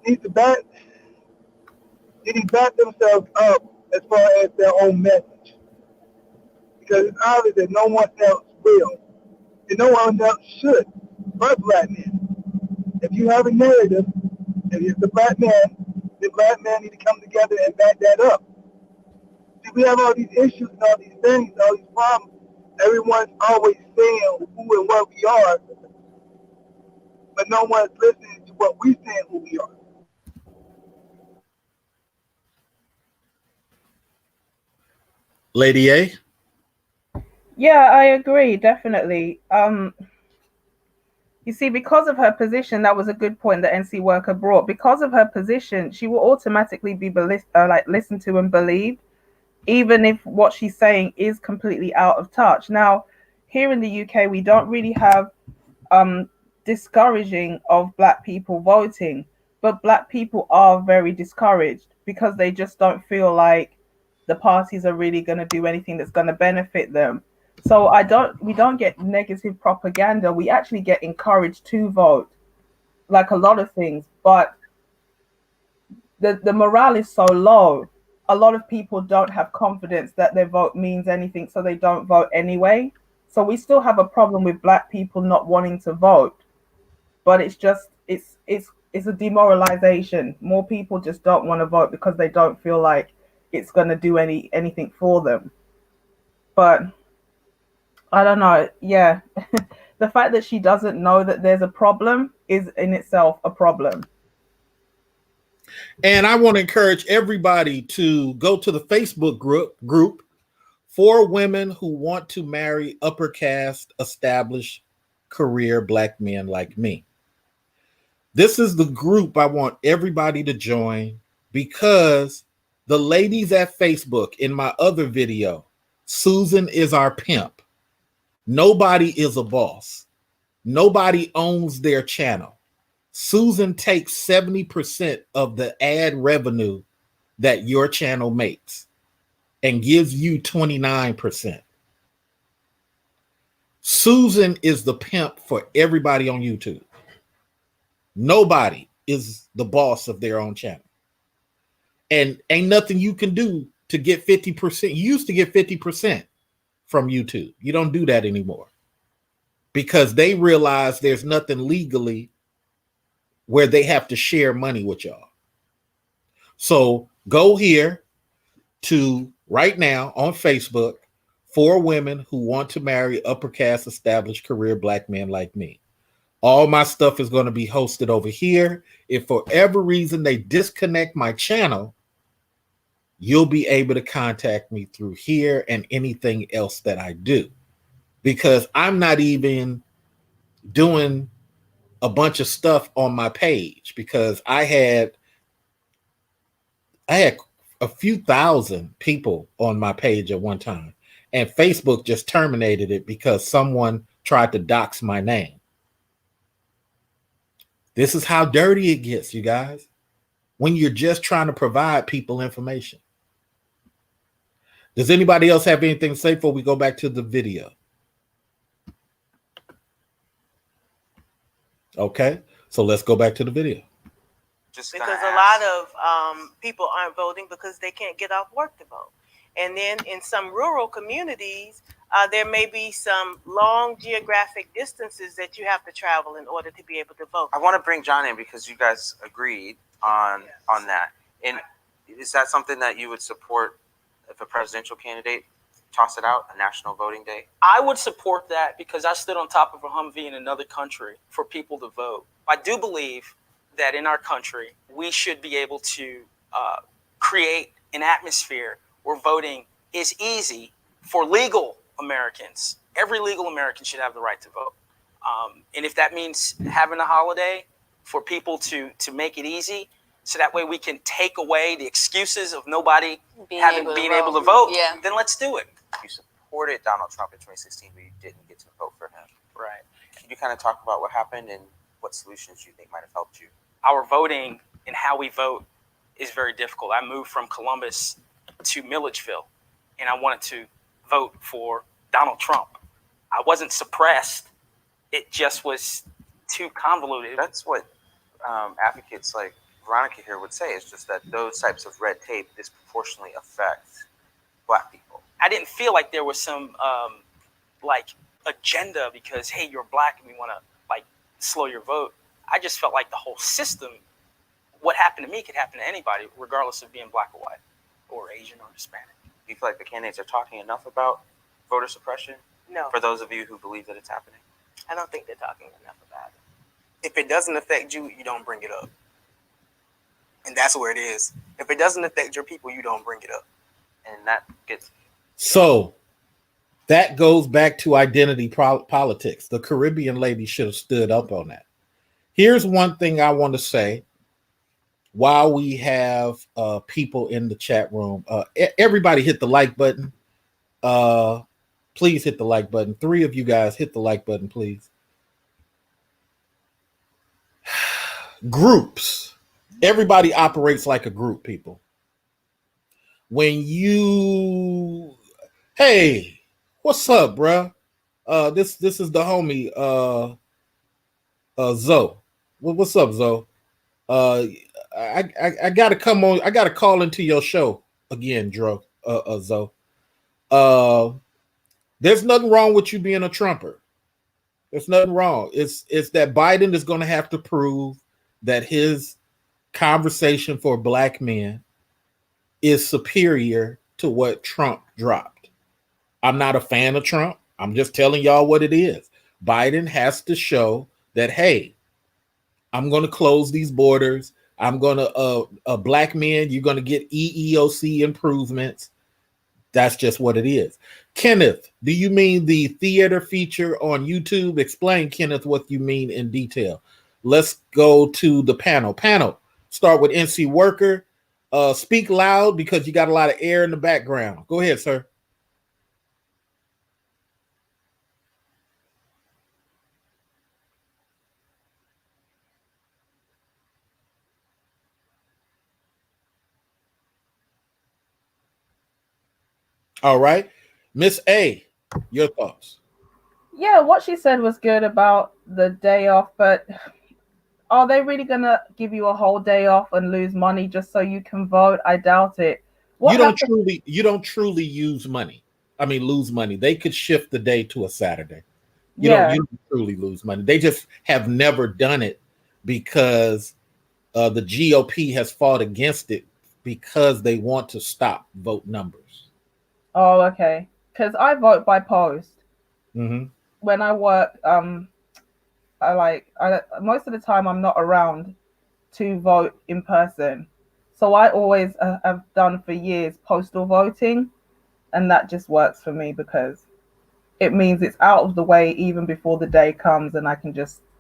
[SPEAKER 10] need to back themselves up as far as their own message. Because it's obvious that no one else will. And no one else should but black men. If you have a narrative, if it's the black man, the black men need to come together and back that up. See, we have all these issues and all these things, all these problems. Everyone's always saying who and what we are, but no one's listening to what we're saying who we are.
[SPEAKER 1] Lady A?
[SPEAKER 8] Yeah, I agree, definitely. You see, because of her position, that was a good point that NC Worker brought. Because of her position, she will automatically be listened to and believed, even if what she's saying is completely out of touch. Now, here in the UK, we don't really have discouraging of black people voting, but black people are very discouraged because they just don't feel like the parties are really going to do anything that's going to benefit them. So we don't get negative propaganda. We actually get encouraged to vote, like a lot of things. But the morale is so low. A lot of people don't have confidence that their vote means anything, so they don't vote anyway. So we still have a problem with black people not wanting to vote. But it's a demoralization. More people just don't want to vote because they don't feel like it's going to do anything for them. But I don't know. Yeah. The fact that she doesn't know that there's a problem is in itself a problem.
[SPEAKER 1] And I want to encourage everybody to go to the Facebook group for women who want to marry upper caste, established career black men like me. This is the group I want everybody to join because the ladies at Facebook in my other video, Susan is our pimp. Nobody is a boss. Nobody owns their channel. Susan takes 70% of the ad revenue that your channel makes and gives you 29%. Susan is the pimp for everybody on YouTube. Nobody is the boss of their own channel. And ain't nothing you can do to get 50%. You used to get 50% from YouTube. You don't do that anymore because they realize there's nothing legally where they have to share money with y'all. So go here to right now on Facebook, 4 women who want to marry upper caste, established career black men like me. All my stuff is going to be hosted over here. If for whatever reason they disconnect my channel, you'll be able to contact me through here and anything else that I do. Because I'm not even doing a bunch of stuff on my page because I had a few thousand people on my page at one time, and Facebook just terminated it because someone tried to dox my name. This is how dirty it gets, you guys, when you're just trying to provide people information. Does anybody else have anything to say before we go back to the video? Okay, so let's go back to the video.
[SPEAKER 2] Just
[SPEAKER 5] Because
[SPEAKER 2] gonna
[SPEAKER 5] a lot
[SPEAKER 2] ask-
[SPEAKER 5] of people aren't voting because they can't get off work to vote. And then in some rural communities, there may be some long geographic distances that you have to travel in order to be able to vote.
[SPEAKER 2] I want to bring John in because you guys agreed on that. And is that something that you would support if a presidential candidate toss it out, a national voting day?
[SPEAKER 7] I would support that because I stood on top of a Humvee in another country for people to vote. I do believe that in our country, we should be able to create an atmosphere where voting is easy for legal Americans. Every legal American should have the right to vote. And if that means having a holiday for people to make it easy, so that way we can take away the excuses of nobody being able to vote, then let's do it.
[SPEAKER 2] You supported Donald Trump in 2016, but you didn't get to vote for him.
[SPEAKER 7] Right.
[SPEAKER 2] Can you kind of talk about what happened and what solutions you think might have helped you?
[SPEAKER 7] Our voting and how we vote is very difficult. I moved from Columbus to Milledgeville, and I wanted to vote for Donald Trump. I wasn't suppressed. It just was too convoluted.
[SPEAKER 2] That's what advocates like Veronica here would say, is just that those types of red tape disproportionately affect Black people.
[SPEAKER 7] I didn't feel like there was some agenda because, hey, you're Black and we want to slow your vote. I just felt like the whole system, what happened to me could happen to anybody, regardless of being Black or white or Asian or Hispanic.
[SPEAKER 2] Do you feel like the candidates are talking enough about voter suppression?
[SPEAKER 5] No,
[SPEAKER 2] For those of you who believe that it's happening?
[SPEAKER 5] I don't think they're talking enough about it.
[SPEAKER 9] If it doesn't affect you, you don't bring it up. And that's where it is. If it doesn't affect your people, you don't bring it up.
[SPEAKER 2] And that gets...
[SPEAKER 1] So that goes back to identity politics. The Caribbean lady should have stood up on that. Here's one thing I want to say while we have people in the chat room. Everybody hit the like button. Please hit the like button. 3 of you guys hit the like button, please. Groups. Everybody operates like a group, people. When you... Hey, what's up, bruh? This is the homie, Zoe. What's up, Zoe? I gotta come on. I gotta call into your show again, Zoe. There's nothing wrong with you being a Trumper. There's nothing wrong. It's that Biden is going to have to prove that his conversation for Black men is superior to what Trump dropped. I'm not a fan of Trump. I'm just telling y'all what it is. Biden has to show that, hey, I'm going to close these borders. I'm going to, Black men, you're going to get EEOC improvements. That's just what it is. Kenneth, do you mean the theater feature on YouTube? Explain, Kenneth, what you mean in detail. Let's go to the panel. Panel, start with NC Worker. Speak loud because you got a lot of air in the background. Go ahead, sir. All right. Miss A, your thoughts.
[SPEAKER 8] Yeah, what she said was good about the day off, but are they really gonna give you a whole day off and lose money just so you can vote? I doubt it. What
[SPEAKER 1] You don't truly use money. I mean, lose money. They could shift the day to a Saturday.
[SPEAKER 8] Yeah.
[SPEAKER 1] You don't truly lose money. They just have never done it because the GOP has fought against it because they want to stop vote numbers.
[SPEAKER 8] Oh, okay. Because I vote by post.
[SPEAKER 1] Mm-hmm.
[SPEAKER 8] When I work, most of the time I'm not around to vote in person. So I always have done for years postal voting, and that just works for me because it means it's out of the way even before the day comes, and I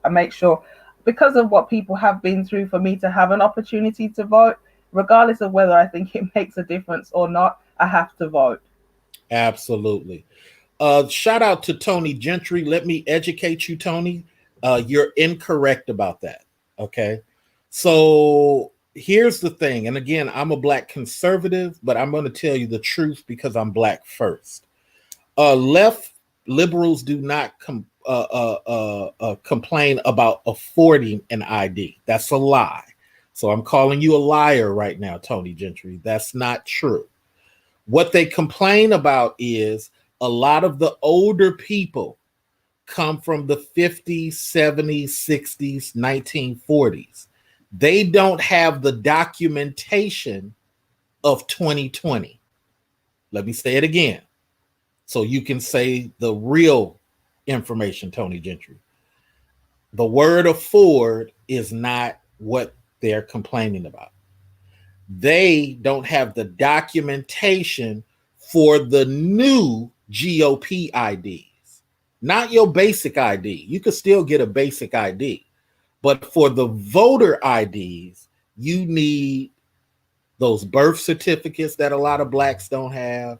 [SPEAKER 8] make sure, because of what people have been through, for me to have an opportunity to vote, regardless of whether I think it makes a difference or not, I have to vote.
[SPEAKER 1] Absolutely. Shout out to Tony Gentry. Let me educate you, Tony. You're incorrect about that. Okay. So here's the thing. And again, I'm a Black conservative, but I'm going to tell you the truth because I'm Black first. Left liberals do not complain about affording an ID. That's a lie. So I'm calling you a liar right now, Tony Gentry. That's not true. What they complain about is a lot of the older people come from the 50s, 70s, 60s, 1940s. They don't have the documentation of 2020. Let me say it again so you can say the real information, Tony Gentry. The word afford is not what they're complaining about. They don't have the documentation for the new GOP IDs, not your basic ID. You could still get a basic ID, but for the voter IDs, you need those birth certificates that a lot of Blacks don't have,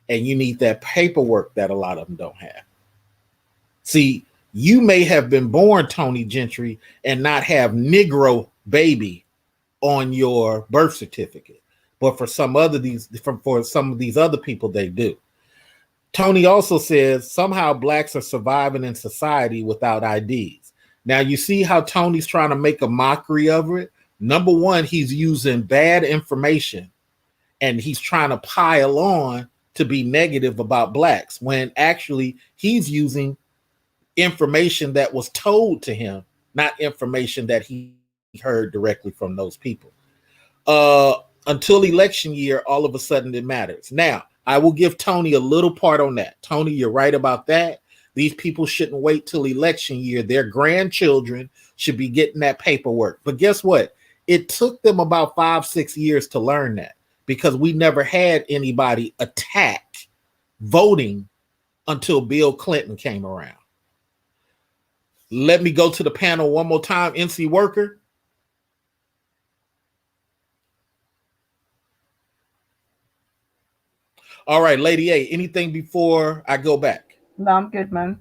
[SPEAKER 1] and you need that paperwork that a lot of them don't have. See, you may have been born, Tony Gentry, and not have Negro baby on your birth certificate, but for some of these other people, they do. Tony also says somehow Blacks are surviving in society without IDs. Now you see how Tony's trying to make a mockery of it. Number one, he's using bad information and he's trying to pile on to be negative about Blacks when actually he's using information that was told to him, not information that he heard directly from those people. Until election year, all of a sudden it matters. Now, I will give Tony a little part on that. Tony, you're right about that. These people shouldn't wait till election year. Their grandchildren should be getting that paperwork. But guess what? It took them about 5-6 years to learn that because we never had anybody attack voting until Bill Clinton came around. Let me go to the panel one more time. NC Worker. All right, Lady A, anything before I go back?
[SPEAKER 8] No, I'm good, man.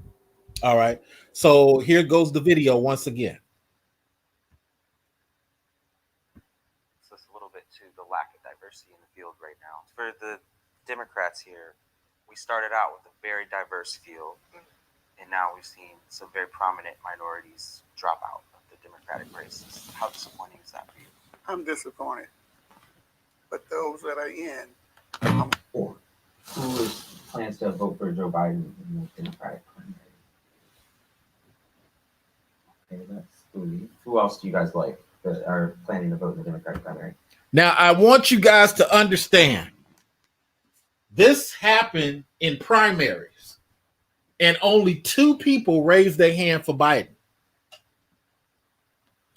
[SPEAKER 1] All right. So here goes the video once again.
[SPEAKER 2] So it's a little bit to the lack of diversity in the field right now. For the Democrats here, we started out with a very diverse field, and now we've seen some very prominent minorities drop out of the Democratic races. How disappointing is that for you?
[SPEAKER 3] I'm disappointed. But those that are in, I'm for.
[SPEAKER 11] Who plans to vote for Joe Biden in the Democratic primary? Okay, that's 3. Who else do you guys like that are planning to vote in the Democratic primary?
[SPEAKER 1] Now, I want you guys to understand this happened in primaries, and only 2 people raised their hand for Biden.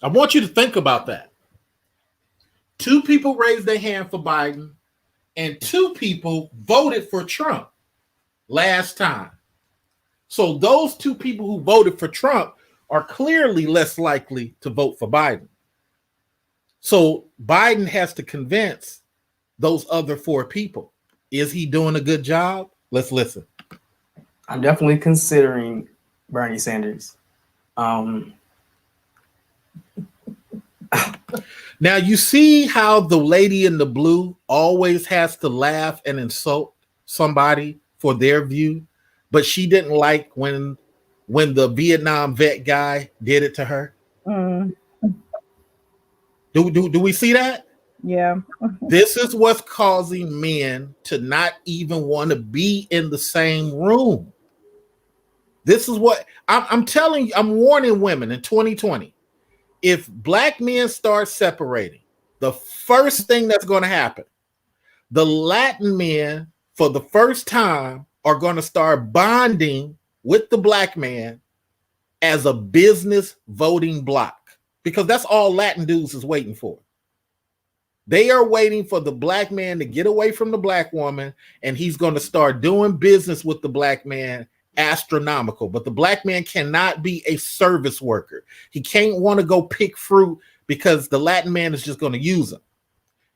[SPEAKER 1] I want you to think about that. 2 people raised their hand for Biden, and 2 people voted for Trump last time. So those 2 people who voted for Trump are clearly less likely to vote for Biden. So Biden has to convince those other 4 people. Is he doing a good job? Let's listen.
[SPEAKER 12] I'm definitely considering Bernie Sanders.
[SPEAKER 1] Now, you see how the lady in the blue always has to laugh and insult somebody for their view, but she didn't like when the Vietnam vet guy did it to her. Do we see that?
[SPEAKER 8] Yeah.
[SPEAKER 1] This is what's causing men to not even want to be in the same room. This is what I'm telling you. I'm warning women in 2020. If black men start separating, the first thing that's going to happen, the Latin men for the first time are going to start bonding with the black man as a business voting block, because that's all Latin dudes is waiting for. They are waiting for the black man to get away from the black woman, and he's going to start doing business with the black man astronomical. But the black man cannot be a service worker. He can't want to go pick fruit because the Latin man is just going to use him.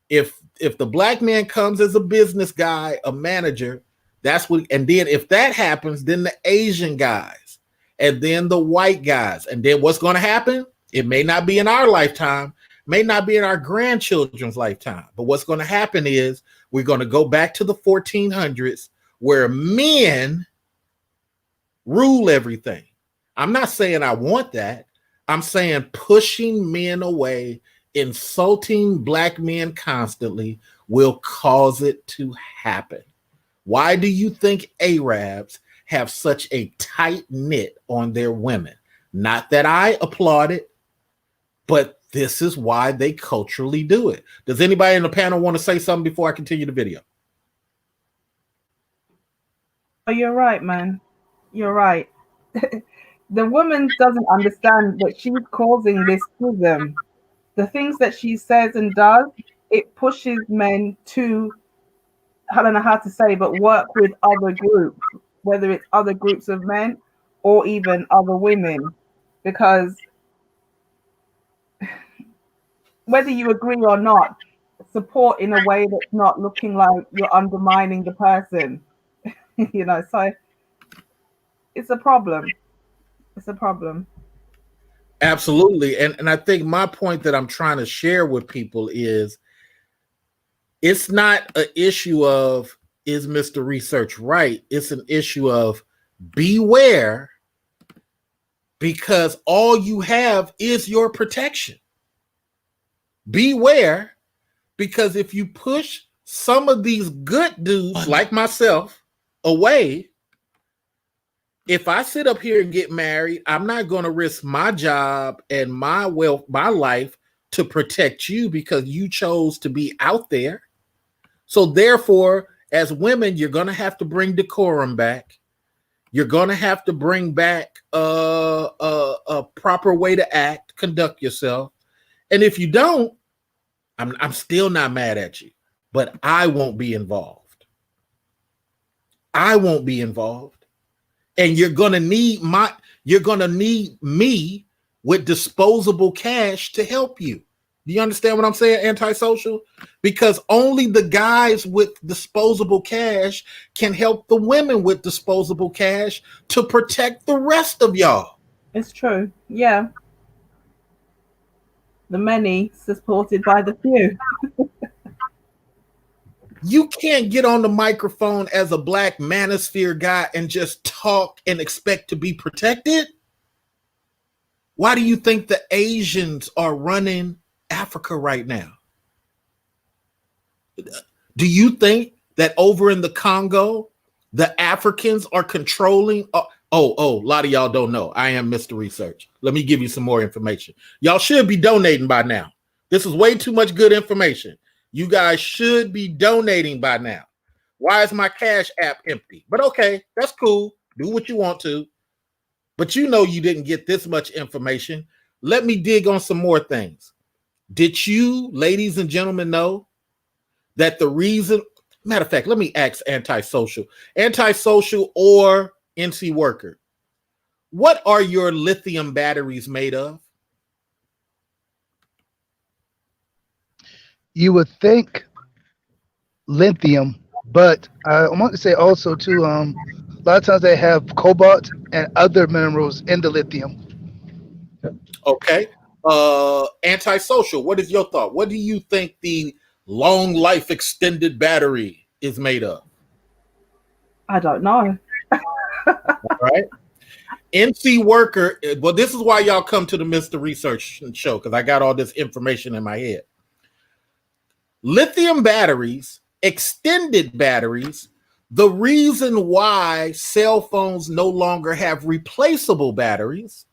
[SPEAKER 1] If the black man comes as a business guy, a manager, that's what, and then if that happens, then the Asian guys, and then the white guys, and then what's going to happen? It may not be in our lifetime, may not be in our grandchildren's lifetime, but what's going to happen is we're going to go back to the 1400s where men rule everything. I'm not saying I want that. I'm saying pushing men away, insulting black men constantly will cause it to happen. Why do you think Arabs have such a tight knit on their women? Not that I applaud it, but this is why they culturally do it. Does anybody in the panel want to say something before I continue the video?
[SPEAKER 8] Oh, you're right, man. You're right. The woman doesn't understand that she's causing this to them. The things that she says and does, it pushes men to, I don't know how to say, but work with other groups, whether it's other groups of men or even other women, because whether you agree or not, support in a way that's not looking like you're undermining the person, you know, so it's a problem. It's a problem.
[SPEAKER 1] Absolutely. And I think my point that I'm trying to share with people is it's not an issue of, is Mr. Research right? It's an issue of beware, because all you have is your protection. Beware, because if you push some of these good dudes like myself away, if I sit up here and get married, I'm not going to risk my job and my wealth, my life to protect you because you chose to be out there. So therefore, as women, you're going to have to bring decorum back. You're going to have to bring back a proper way to act, conduct yourself. And if you don't, I'm still not mad at you, but I won't be involved. I won't be involved. And you're going to need me with disposable cash to help you. Do you understand what I'm saying, antisocial? Because only the guys with disposable cash can help the women with disposable cash to protect the rest of y'all.
[SPEAKER 8] It's true. Yeah. The many supported by the few.
[SPEAKER 1] You can't get on the microphone as a black manosphere guy and just talk and expect to be protected. Why do you think the Asians are running Africa right now? Do you think that over in the Congo, the Africans are controlling? A lot of y'all don't know. I am Mr. Research. Let me give you some more information. Y'all should be donating by now. This is way too much good information. You guys should be donating by now. Why is my Cash App empty? But okay, that's cool. Do what you want to. But you know you didn't get this much information. Let me dig on some more things. Did you, ladies and gentlemen, know that the reason, matter of fact, let me ask antisocial or NC Worker, what are your lithium batteries made of?
[SPEAKER 10] You would think lithium, but I want to say also too, a lot of times they have cobalt and other minerals in the lithium.
[SPEAKER 1] Okay. Antisocial, what is your thought? What do you think the long life extended battery is made of?
[SPEAKER 10] You would think lithium, but I want to say also too, a lot of times they have cobalt and other minerals in the lithium. Okay. Antisocial, what is your thought? What do you think the long life extended battery is made of?
[SPEAKER 1] Long life extended battery is made of?
[SPEAKER 8] I don't know.
[SPEAKER 1] All right. NC Worker, well, this is why y'all come to the Mr. Research Show, because I got all this information in my head. Lithium batteries, extended batteries, the reason why cell phones no longer have replaceable batteries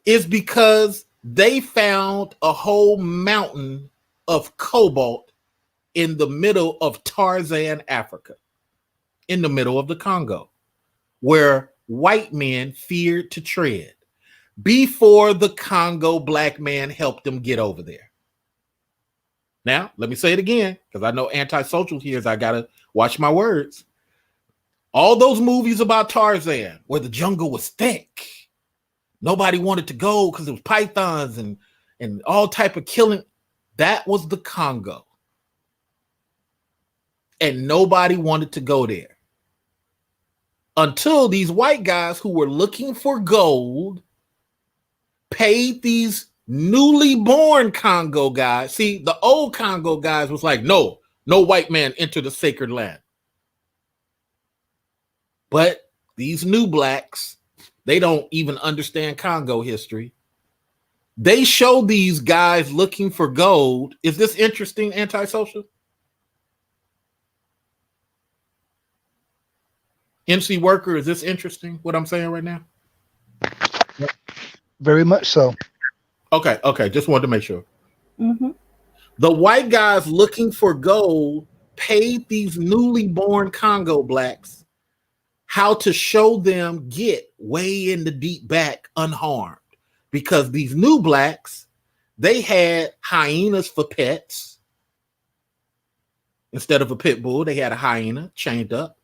[SPEAKER 1] is because they found a whole mountain of cobalt in the middle of Tarzan, Africa, in the middle of the Congo, where white men feared to tread before the Congo black man helped them get over there. Now, let me say it again, because I know antisocial hears I got to watch my words. All those movies about Tarzan, where the jungle was thick, nobody wanted to go because it was pythons and all type of killing, that was the Congo. And nobody wanted to go there. Until these white guys who were looking for gold paid these newly born Congo guys. See, the old Congo guys was like, no white man enter the sacred land. But these new blacks, they don't even understand Congo history. They show these guys looking for gold. Is this interesting, antisocial? MC Worker, is this interesting, what I'm saying right now?
[SPEAKER 10] Very much so.
[SPEAKER 1] Okay, just wanted to make sure.
[SPEAKER 8] Mm-hmm.
[SPEAKER 1] The white guys looking for gold paid these newly born Congo blacks how to show them get way in the deep back unharmed. Because these new blacks, they had hyenas for pets. Instead of a pit bull, they had a hyena chained up.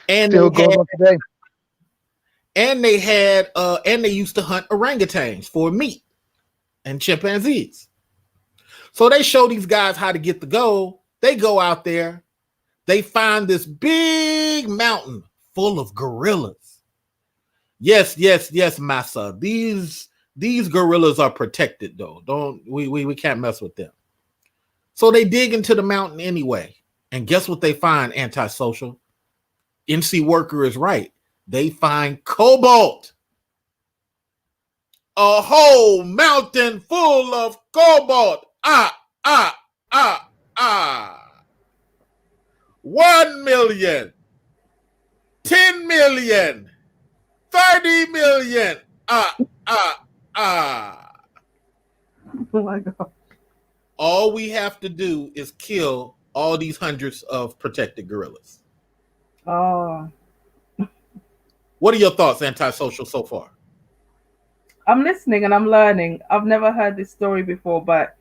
[SPEAKER 1] And
[SPEAKER 10] still going on today.
[SPEAKER 1] And they used to hunt orangutans for meat and chimpanzees. So they show these guys how to get the gold. They go out there, they find this big mountain full of gorillas. Yes, massa. These gorillas are protected though. We can't mess with them. So they dig into the mountain anyway. And guess what they find, antisocial? NC Worker is right. They find cobalt. A whole mountain full of cobalt. 1 million, 10 million, 30 million.
[SPEAKER 8] Oh my God.
[SPEAKER 1] All we have to do is kill all these hundreds of protected gorillas.
[SPEAKER 8] Oh.
[SPEAKER 1] What are your thoughts, antisocial, so far?
[SPEAKER 8] I'm listening and I'm learning. I've never heard this story before, but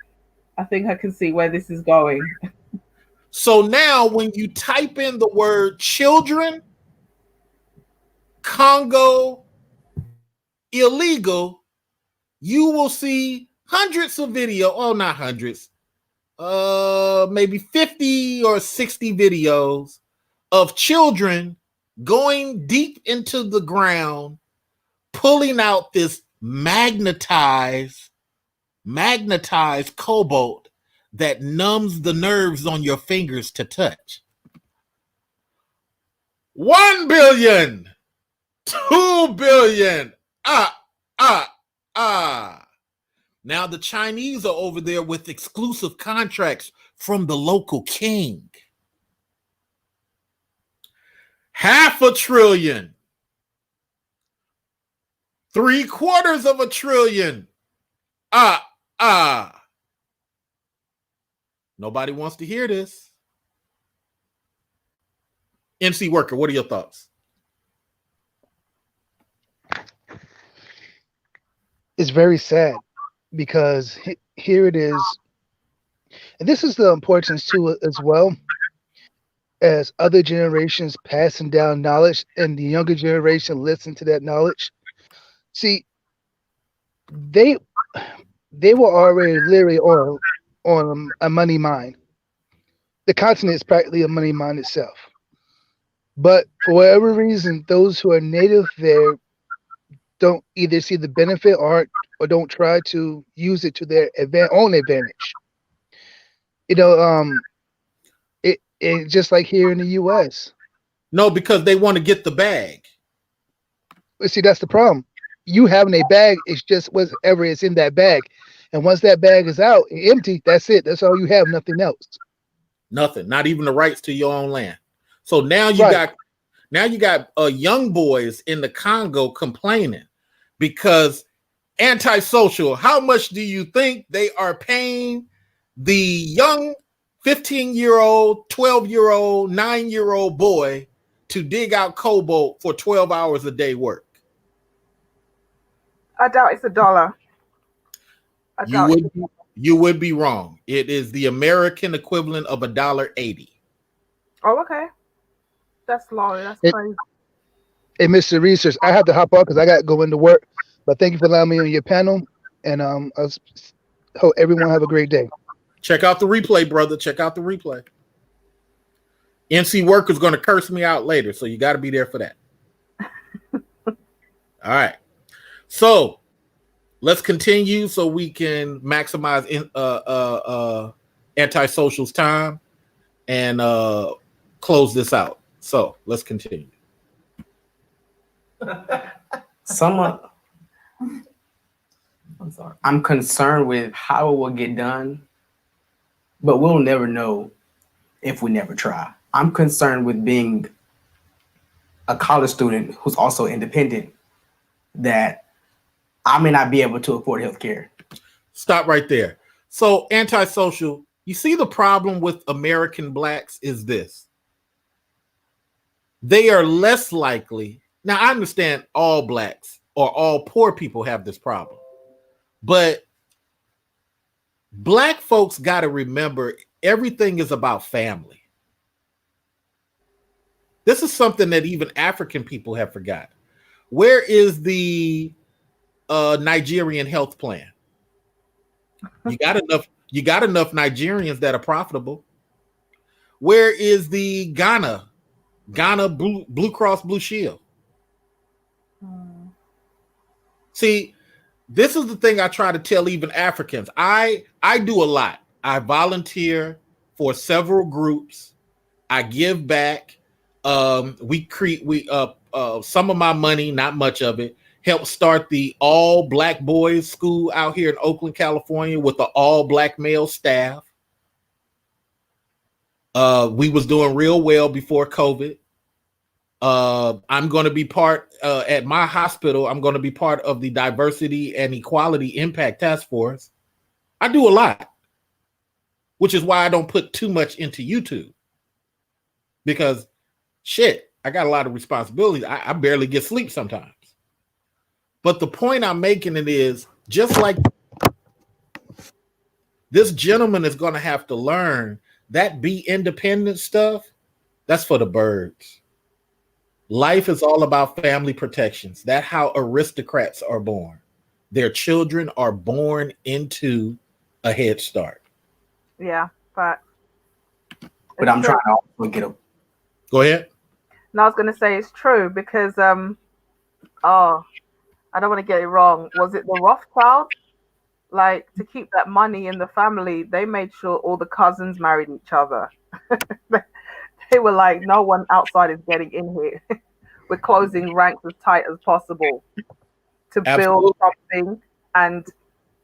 [SPEAKER 8] I think I can see where this is going.
[SPEAKER 1] So now when you type in the word children, Congo, illegal, you will see hundreds of videos. Oh, not hundreds. Maybe 50 or 60 videos of children going deep into the ground, pulling out this magnetized cobalt that numbs the nerves on your fingers to touch. 1 billion, 2 billion. Now the Chinese are over there with exclusive contracts from the local king. 500 billion. 750 billion. Nobody wants to hear this. MC Worker, what are your thoughts?
[SPEAKER 10] It's very sad because here it is. And this is the importance to it as well, as other generations passing down knowledge and the younger generation listen to that knowledge. See, they were already literally on a money mine. The continent is practically a money mine itself. But for whatever reason, those who are native there don't either see the benefit or don't try to use it to their own advantage. You know,
[SPEAKER 13] It's just like here in the U.S.
[SPEAKER 1] No, because they want to get the bag.
[SPEAKER 13] But see, that's the problem. You having a bag is just whatever is in that bag. And once that bag is out and empty, that's it. That's all you have, nothing else.
[SPEAKER 1] Nothing, not even the rights to your own land. So now you
[SPEAKER 13] Right.
[SPEAKER 1] got young boys in the Congo complaining because antisocial. How much do you think they are paying the young 15-year-old, 12-year-old, 9-year-old boy to dig out cobalt for 12 hours a day work?
[SPEAKER 8] I doubt it's $1.
[SPEAKER 1] You would be wrong. It is the American equivalent of $1.80.
[SPEAKER 8] Oh, okay. That's low. That's
[SPEAKER 13] It-
[SPEAKER 8] crazy.
[SPEAKER 13] Hey, Mr. Research, I have to hop off because I got to go into work. But thank you for allowing me on your panel. And hope everyone have a great day.
[SPEAKER 1] Check out the replay, brother. Check out the replay. NC Worker's going to curse me out later, so you got to be there for that. All right. So let's continue so we can maximize Antisocial's time and close this out. So let's continue.
[SPEAKER 12] I'm concerned with how it will get done, but we'll never know if we never try. I'm concerned with being a college student who's also independent, that I may not be able to afford healthcare.
[SPEAKER 1] Stop right there. So Antisocial, you see the problem with American blacks is this. They are less likely. Now, I understand all blacks or all poor people have this problem, but black folks got to remember everything is about family. This is something that even African people have forgotten. Where is the Nigerian health plan? You got enough Nigerians that are profitable. Where is the Ghana Blue Cross Blue Shield? See, this is the thing I try to tell even Africans. I do a lot. I volunteer for several groups. I give back. We create some of my money, not much of it, helped start the all black boys school out here in Oakland, California, with the all black male staff. We was doing real well before COVID. I'm going to be part at my hospital. I'm going to be part of the Diversity and Equality Impact Task Force. I do a lot, which is why I don't put too much into YouTube, because shit, I got a lot of responsibilities. I barely get sleep sometimes. But the point I'm making it is, just like this gentleman is going to have to learn that be independent stuff, that's for the birds. Life is all about family protections. That's how aristocrats are born. Their children are born into a head start.
[SPEAKER 8] Yeah, but
[SPEAKER 12] I'm trying to also get a.
[SPEAKER 1] Go ahead.
[SPEAKER 8] No, I was going to say it's true because, I don't want to get it wrong. Was it the Rothschild? Like, to keep that money in the family, they made sure all the cousins married each other. They were like, no one outside is getting in here. We're closing ranks as tight as possible to build something and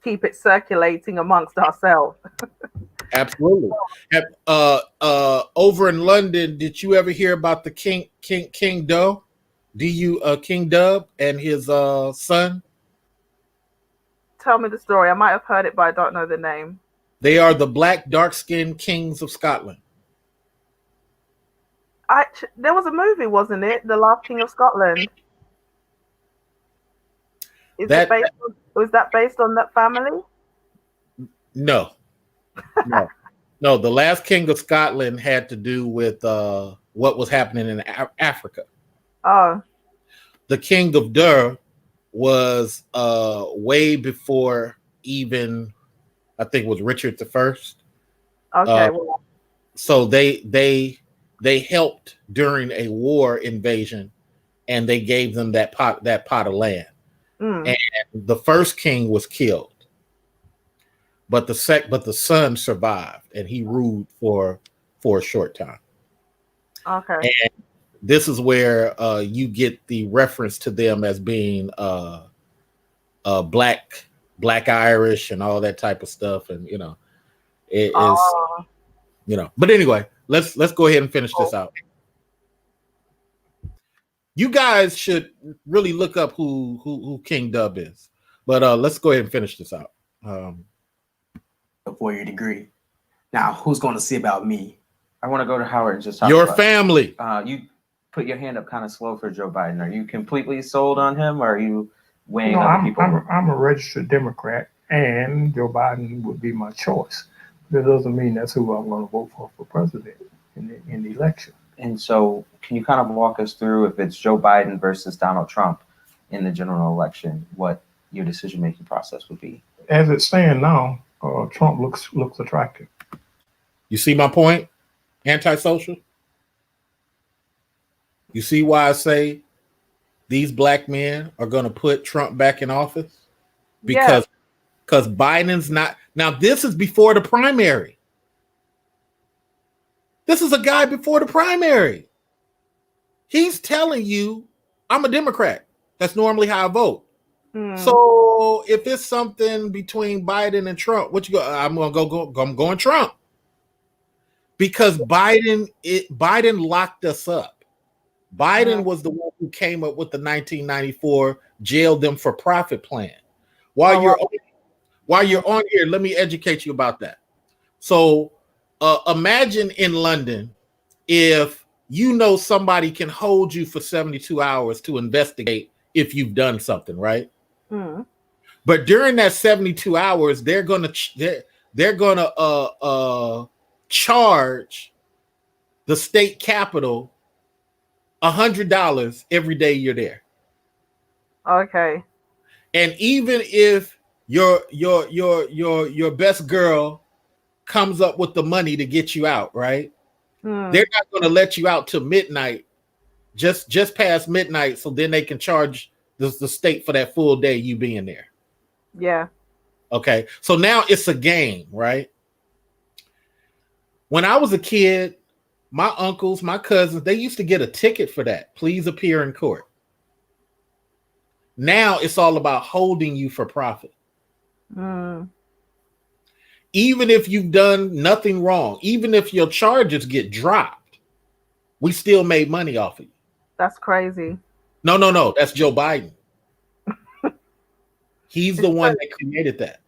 [SPEAKER 8] keep it circulating amongst ourselves.
[SPEAKER 1] Absolutely. Over in London, did you ever hear about the King Dub? King Dub and his son?
[SPEAKER 8] Tell me the story. I might have heard it, but I don't know the name.
[SPEAKER 1] They are the black, dark-skinned kings of Scotland.
[SPEAKER 8] There was a movie, wasn't it? The Last King of Scotland. Was that based on that family?
[SPEAKER 1] No. No, the Last King of Scotland had to do with what was happening in Africa.
[SPEAKER 8] Oh.
[SPEAKER 1] The King of Dur was way before even, I think it was Richard the First.
[SPEAKER 8] Okay.
[SPEAKER 1] So they helped during a war invasion, and they gave them that pot of land. And the first king was killed, but the son survived, and he ruled for for a short time.
[SPEAKER 8] Okay.
[SPEAKER 1] And this is where you get the reference to them as being black Irish and all that type of stuff. And, you know, it is, you know, but anyway, let's go ahead and finish this out. You guys should really look up who King Dub is, but let's go ahead and finish this out.
[SPEAKER 12] A 4-year degree. Now, who's going to see about me?
[SPEAKER 11] I want to go to Howard and just talk
[SPEAKER 1] Your
[SPEAKER 11] about,
[SPEAKER 1] family.
[SPEAKER 11] You put your hand up kind of slow for Joe Biden. Are you completely sold on him, or are you weighing
[SPEAKER 14] No,
[SPEAKER 11] other people?
[SPEAKER 14] I'm a registered Democrat, and Joe Biden would be my choice. That doesn't mean that's who I'm going to vote for president in the election.
[SPEAKER 11] And so, can you kind of walk us through, if it's Joe Biden versus Donald Trump in the general election, what your decision-making process would be?
[SPEAKER 14] As it stands now, Trump looks attractive.
[SPEAKER 1] You see my point? Antisocial. You see why I say these black men are going to put Trump back in office? Because Biden's not. Now, this is before the primary. This is a guy before the primary. He's telling you, I'm a Democrat. That's normally how I vote. So if it's something between Biden and Trump, what you go? I'm going Trump. Because Biden locked us up. Biden was the one who came up with the 1994 jail them for profit plan. While you're on here, let me educate you about that. So imagine in London if you know somebody can hold you for 72 hours to investigate if you've done something, right? But during that 72 hours, they're gonna charge the state capitol $100 every day you're there.
[SPEAKER 8] Okay.
[SPEAKER 1] And even if your best girl comes up with the money to get you out, right? They're not going to let you out till midnight, just past midnight, so then they can charge the state for that full day you being there.
[SPEAKER 8] Yeah.
[SPEAKER 1] Okay. So now it's a game, right? When I was a kid, my uncles, my cousins, they used to get a ticket for that. Please appear in court. Now it's all about holding you for profit. Even if you've done nothing wrong, even if your charges get dropped, we still made money off of you.
[SPEAKER 8] That's crazy.
[SPEAKER 1] No. That's Joe Biden. He's the one that created that.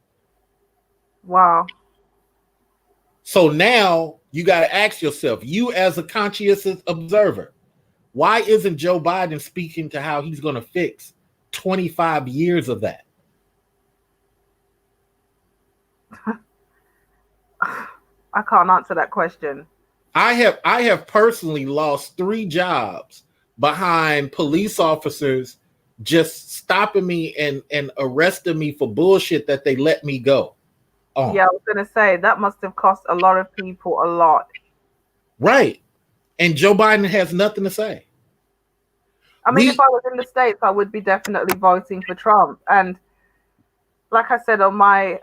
[SPEAKER 8] Wow.
[SPEAKER 1] So now you got to ask yourself, you as a conscientious observer, why isn't Joe Biden speaking to how he's going to fix 25 years of that?
[SPEAKER 8] I can't answer that question.
[SPEAKER 1] I have personally lost 3 jobs behind police officers just stopping me and arresting me for bullshit that they let me go on.
[SPEAKER 8] Yeah, I was gonna say that must have cost a lot of people a lot.
[SPEAKER 1] Right. And Joe Biden has nothing to say.
[SPEAKER 8] I mean, if I was in the States, I would be definitely voting for Trump. And like I said on my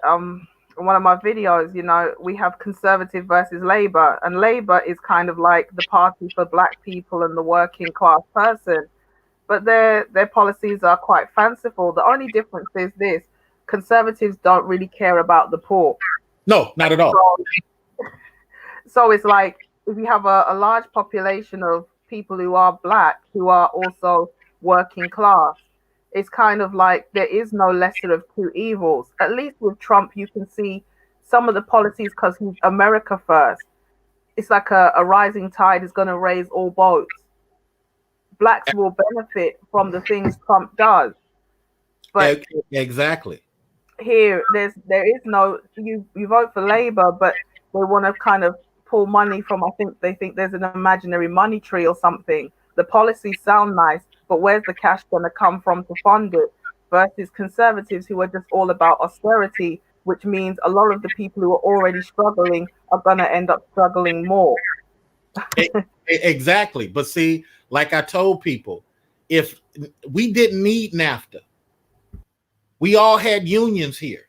[SPEAKER 8] one of my videos, you know, we have conservative versus Labour, and Labour is kind of like the party for black people and the working class person, but their policies are quite fanciful. The only difference is this: conservatives don't really care about the poor.
[SPEAKER 1] No, not at all.
[SPEAKER 8] So it's like if you have a large population of people who are black, who are also working class, it's kind of like there is no lesser of two evils. At least with Trump, you can see some of the policies because he's America first. It's like a rising tide is going to raise all boats. Blacks will benefit from the things Trump does. But
[SPEAKER 1] exactly.
[SPEAKER 8] Here, there is no, you vote for Labour, but they want to kind of pull money from, they think there's an imaginary money tree or something. The policies sound nice, but where's the cash going to come from to fund it? Versus conservatives who are just all about austerity, which means a lot of the people who are already struggling are going to end up struggling more.
[SPEAKER 1] Exactly. But see, like I told people, if we didn't need NAFTA, we all had unions here.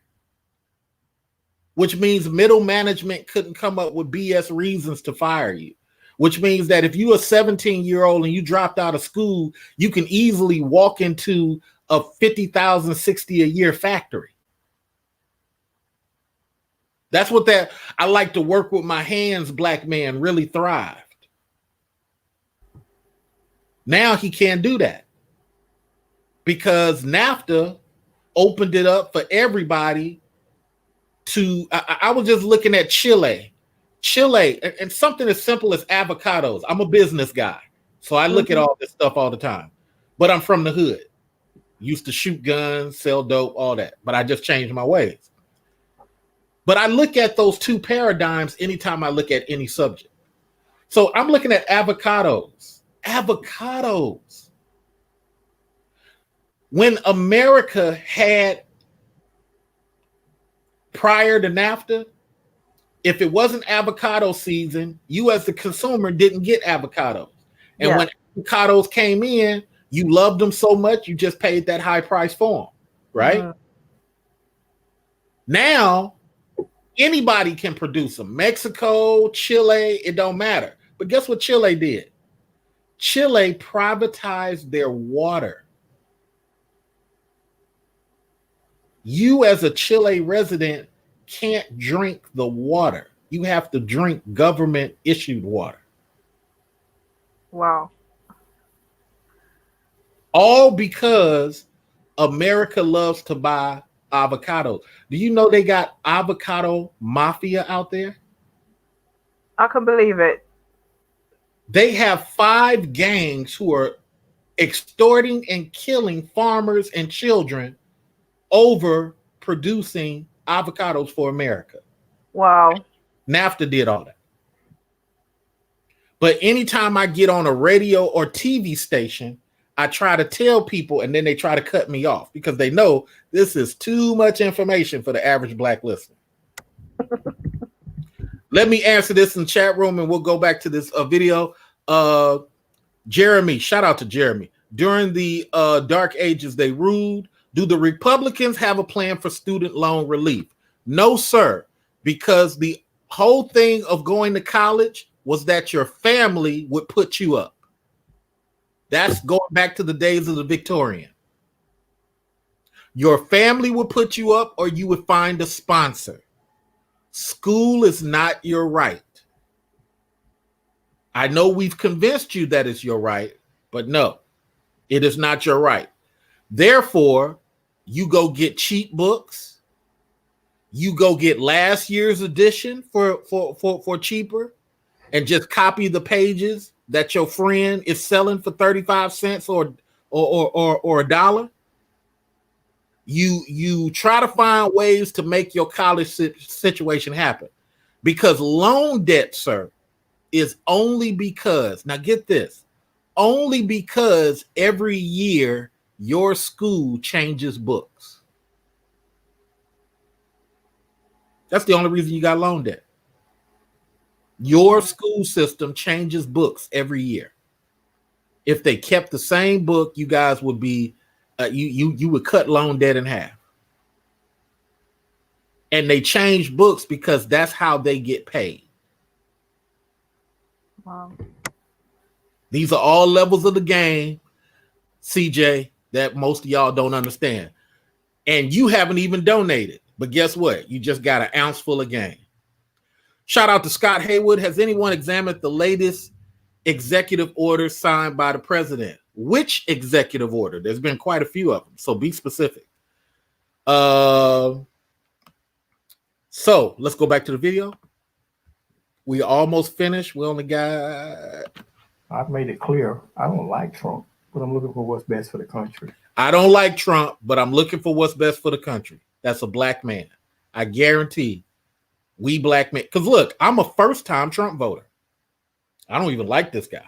[SPEAKER 1] which means middle management couldn't come up with BS reasons to fire you, which means that if you're a 17-year-old and you dropped out of school, you can easily walk into a 50,000, 60 a year factory. That's what that I like to work with my hands black man really thrived. Now he can't do that because NAFTA opened it up for everybody to, I was just looking at Chile, and something as simple as avocados. I'm a business guy, so I look at all this stuff all the time, but I'm from the hood. Used to shoot guns, sell dope, all that, but I just changed my ways. But I look at those two paradigms anytime I look at any subject. So I'm looking at avocados. Avocados. When America had, prior to NAFTA, if it wasn't avocado season, you as the consumer didn't get avocados. And when avocados came in, you loved them so much, you just paid that high price for them, right? Now, anybody can produce them. Mexico, Chile, it don't matter. But guess what Chile did? Chile privatized their water. You as a Chile resident can't drink the water. You have to drink government issued water.
[SPEAKER 8] Wow.
[SPEAKER 1] All because America loves to buy avocados. Do you know they got avocado mafia out there?
[SPEAKER 8] I can believe it.
[SPEAKER 1] They have 5 gangs who are extorting and killing farmers and children over producing avocados for America.
[SPEAKER 8] Wow.
[SPEAKER 1] NAFTA did all that. But anytime I get on a radio or TV station, I try to tell people and then they try to cut me off because they know this is too much information for the average black listener. Let me answer this in the chat room and we'll go back to this video. Jeremy, shout out to Jeremy. During the dark ages, they ruled. Do the Republicans have a plan for student loan relief? No, sir, because the whole thing of going to college was that your family would put you up. That's going back to the days of the Victorian. Your family would put you up or you would find a sponsor. School is not your right. I know we've convinced you that it's your right, but no, it is not your right. Therefore, you go get cheap books. You go get last year's edition for cheaper and just copy the pages that your friend is selling for 35 cents or $1. You try to find ways to make your college situation happen because loan debt, sir, is only because, now get this, only because every year your school changes books. That's the only reason you got loan debt. Your school system changes books every year. If they kept the same book, you guys would be, you would cut loan debt in half. And they change books because that's how they get paid.
[SPEAKER 8] Wow.
[SPEAKER 1] These are all levels of the game, CJ, that most of y'all don't understand. And you haven't even donated. But guess what? You just got an ounce full of game. Shout out to Scott Haywood. Has anyone examined the latest executive order signed by the president? Which executive order? There's been quite a few of them, so be specific. So let's go back to the video. We almost finished. We only got...
[SPEAKER 14] I've made it clear. I don't like Trump, but I'm looking for what's best for the country.
[SPEAKER 1] I don't like Trump, but I'm looking for what's best for the country. That's a black man. I guarantee we black men. Because look, I'm a first-time Trump voter. I don't even like this guy.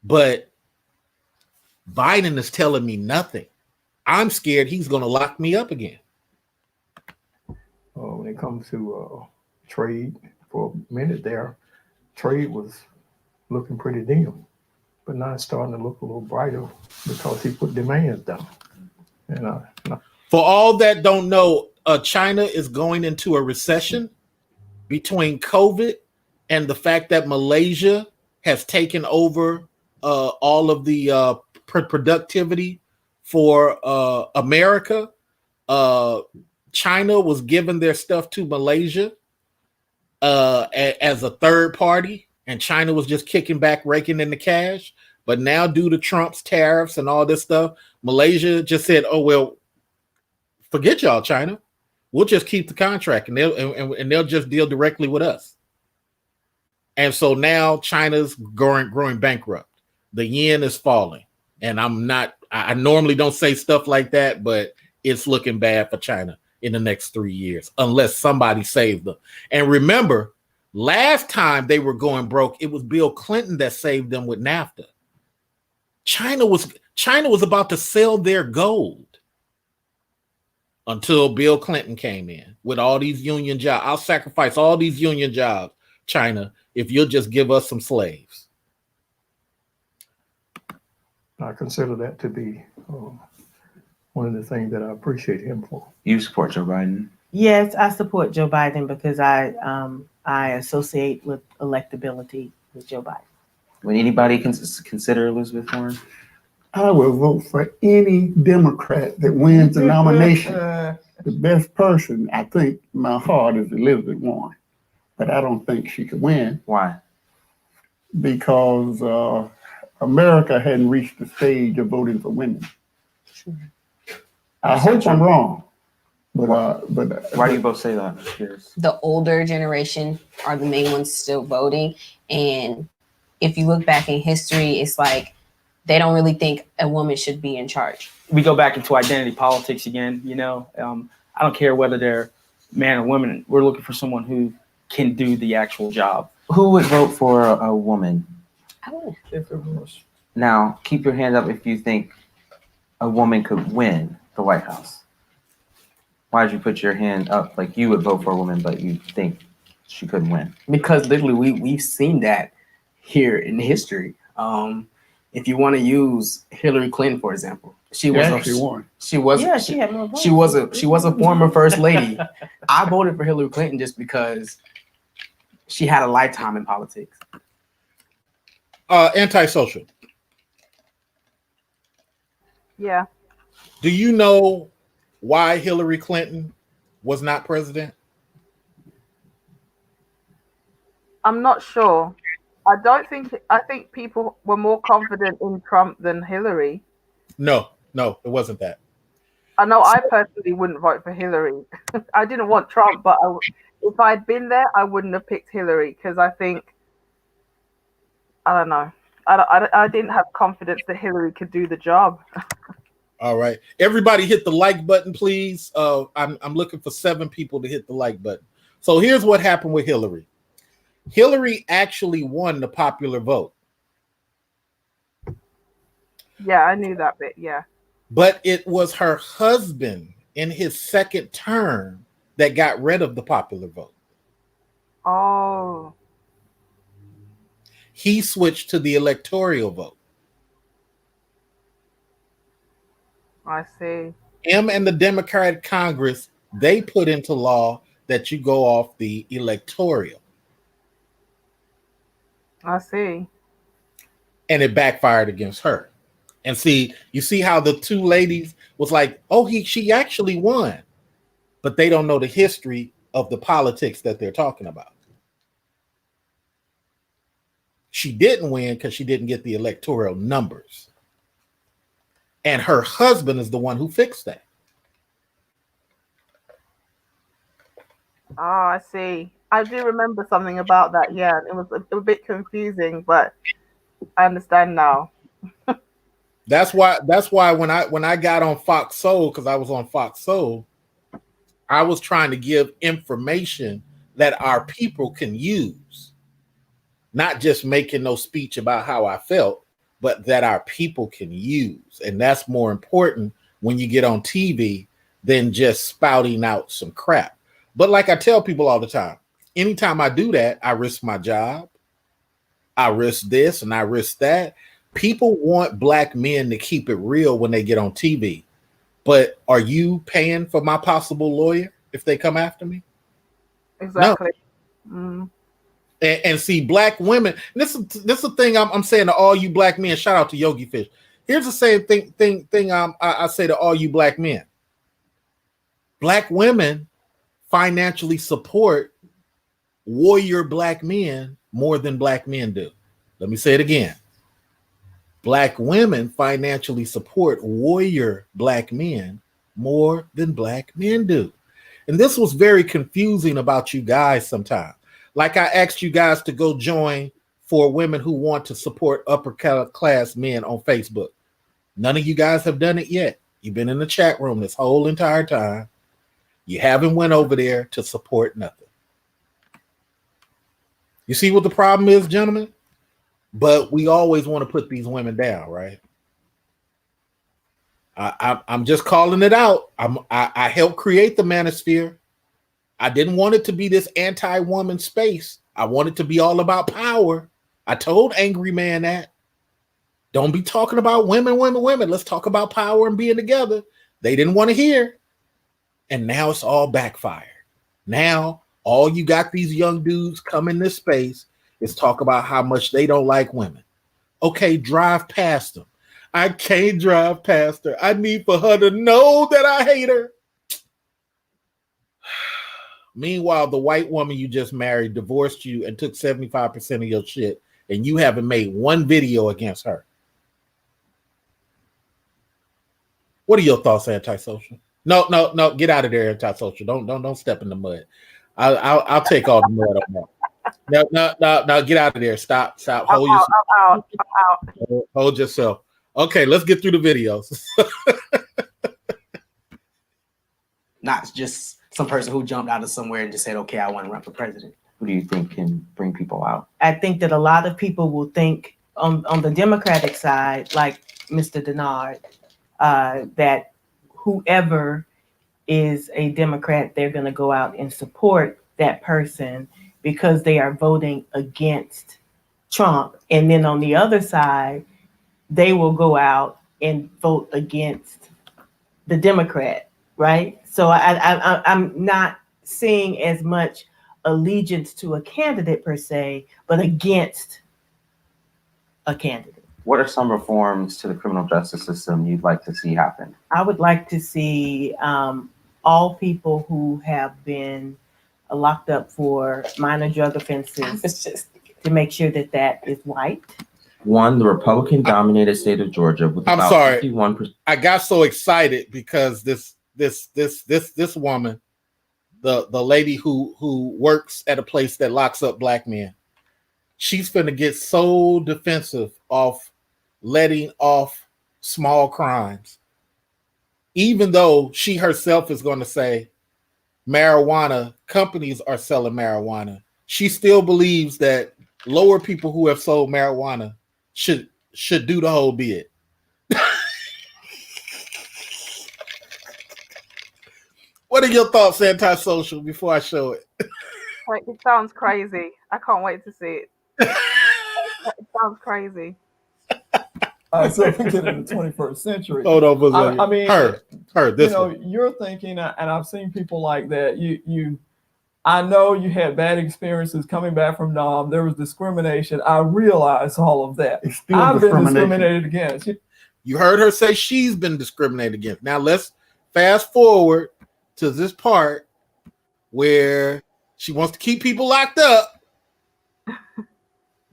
[SPEAKER 1] But Biden is telling me nothing. I'm scared he's going to lock me up again.
[SPEAKER 14] When it comes to trade, for a minute there, trade was looking pretty dim. But now it's starting to look a little brighter because he put demands down. And
[SPEAKER 1] for all that don't know, China is going into a recession between COVID and the fact that Malaysia has taken over all of the productivity for America. China was giving their stuff to Malaysia as a third party, and China was just kicking back, raking in the cash. But now, due to Trump's tariffs and all this stuff, Malaysia just said, "Oh well, forget y'all, China. We'll just keep the contract, and they'll just deal directly with us." And so now China's growing bankrupt. The yen is falling, and I normally don't say stuff like that, but it's looking bad for China in the next 3 years unless somebody saves them. And remember, last time they were going broke, it was Bill Clinton that saved them with NAFTA. China was about to sell their gold until Bill Clinton came in with all these union jobs. I'll sacrifice all these union jobs, China, if you'll just give us some slaves.
[SPEAKER 14] I consider that to be one of the things that I appreciate him for.
[SPEAKER 11] You support Joe Biden?
[SPEAKER 15] Yes, I support Joe Biden because I associate with electability with Joe Biden.
[SPEAKER 11] Would anybody consider Elizabeth Warren?
[SPEAKER 3] I will vote for any Democrat that wins the nomination. The best person, I think, in my heart is Elizabeth Warren, but I don't think she could win.
[SPEAKER 11] Why?
[SPEAKER 3] Because America hadn't reached the stage of voting for women. I hope I'm wrong, but
[SPEAKER 11] why do you both say that? Cheers.
[SPEAKER 16] The older generation are the main ones still voting, and if you look back in history, it's like they don't really think a woman should be in charge.
[SPEAKER 7] We go back into identity politics again. I don't care whether they're man or woman. We're looking for someone who can do the actual job.
[SPEAKER 11] Who would vote for a woman?
[SPEAKER 16] I would.
[SPEAKER 11] Now, keep your hand up if you think a woman could win the White House. Why did you put your hand up like you would vote for a woman, but you think she couldn't win?
[SPEAKER 12] Because literally we've seen that here in history. If you want to use Hillary Clinton, for example, she had more votes. She was a former first lady. I voted for Hillary Clinton just because she had a lifetime in politics.
[SPEAKER 1] Antisocial.
[SPEAKER 8] Yeah.
[SPEAKER 1] Do you know why Hillary Clinton was not president?
[SPEAKER 8] I'm not sure. I think people were more confident in Trump than Hillary.
[SPEAKER 1] No, it wasn't that.
[SPEAKER 8] I know I personally wouldn't vote for Hillary. I didn't want Trump, but if I'd been there, I wouldn't have picked Hillary because I think, I don't know. I didn't have confidence that Hillary could do the job.
[SPEAKER 1] All right. Everybody hit the like button, please. I'm looking for 7 people to hit the like button. So here's what happened with Hillary. Hillary actually won the popular vote.
[SPEAKER 8] Yeah, I knew that bit. Yeah.
[SPEAKER 1] But it was her husband in his second term that got rid of the popular vote.
[SPEAKER 8] Oh.
[SPEAKER 1] He switched to the electoral vote.
[SPEAKER 8] I see.
[SPEAKER 1] Him and the Democratic Congress, they put into law that you go off the electoral.
[SPEAKER 8] I see.
[SPEAKER 1] And it backfired against her. And you see how the two ladies was like, oh, she actually won. But they don't know the history of the politics that they're talking about. She didn't win because she didn't get the electoral numbers. And her husband is the one who fixed that.
[SPEAKER 8] Oh, I see. I do remember something about that. Yeah, it was a bit confusing, but I understand now.
[SPEAKER 1] That's why when I got on Fox Soul, because I was on Fox Soul, I was trying to give information that our people can use, not just making no speech about how I felt, but that our people can use. And that's more important when you get on TV than just spouting out some crap. But like I tell people all the time, anytime I do that, I risk my job. I risk this and I risk that. People want black men to keep it real when they get on TV. But are you paying for my possible lawyer? if they come after me?
[SPEAKER 8] Exactly.
[SPEAKER 1] And see, black women. This is the thing I'm saying to all you black men. Shout out to Yogi Fish. Here's the same thing. I say to all you black men. Black women financially support warrior black men more than black men do. Let me say it again. Black women financially support warrior black men more than black men do. And this was very confusing about you guys sometimes. Like I asked you guys to go join for women who want to support upper class men on Facebook. None of you guys have done it yet. You've been in the chat room this whole entire time. You haven't went over there to support nothing. You see what the problem is, gentlemen? But we always want to put these women down, right? I'm just calling it out. I helped create the manosphere. I didn't want it to be this anti-woman space. I want it to be all about power. I told Angry Man that. Don't be talking about women. Let's talk about power and being together. They didn't want to hear. And now it's all backfired. Now, all you got these young dudes come in this space is talk about how much they don't like women. Okay, drive past them. I can't drive past her. I need for her to know that I hate her. Meanwhile, the white woman you just married divorced you and took 75% of your shit, and you haven't made one video against her. What are your thoughts, Antisocial? No, get out of there, Antisocial. Don't step in the mud. I'll take all the mud on that. No, get out of there. Stop. Hold yourself. Hold yourself. Okay, let's get through the videos.
[SPEAKER 12] Not just some person who jumped out of somewhere and just said, okay, I want to run for president.
[SPEAKER 11] Who do you think can bring people out?
[SPEAKER 15] I think that a lot of people will think on the Democratic side, like Mr. Denard, that whoever is a Democrat, they're going to go out and support that person because they are voting against Trump. And then on the other side, they will go out and vote against the Democrat, right? So I'm not seeing as much allegiance to a candidate per se, but against a candidate.
[SPEAKER 11] What are some reforms to the criminal justice system you'd like to see happen?
[SPEAKER 15] I would like to see all people who have been locked up for minor drug offenses to make sure that that is wiped.
[SPEAKER 11] One, the Republican-dominated state of Georgia with
[SPEAKER 1] I'm
[SPEAKER 11] about
[SPEAKER 1] sorry.
[SPEAKER 11] 51%.
[SPEAKER 1] I got so excited because this woman, the lady who works at a place that locks up black men, she's finna get so defensive off letting off small crimes, even though she herself is going to say marijuana companies are selling marijuana. She still believes that lower people who have sold marijuana should do the whole bid. What are your thoughts, Antisocial, before I show it?
[SPEAKER 8] Like, it sounds crazy. I can't wait to see it. It sounds crazy.
[SPEAKER 4] All right, so if we get in the 21st century.
[SPEAKER 1] Hold on for a second.
[SPEAKER 4] I mean,
[SPEAKER 1] her. This one.
[SPEAKER 4] You're thinking, and I've seen people like that. I know you had bad experiences coming back from Nam. There was discrimination. I realize all of that. I've been discriminated against.
[SPEAKER 1] You heard her say she's been discriminated against. Now let's fast forward to this part where she wants to keep people locked up,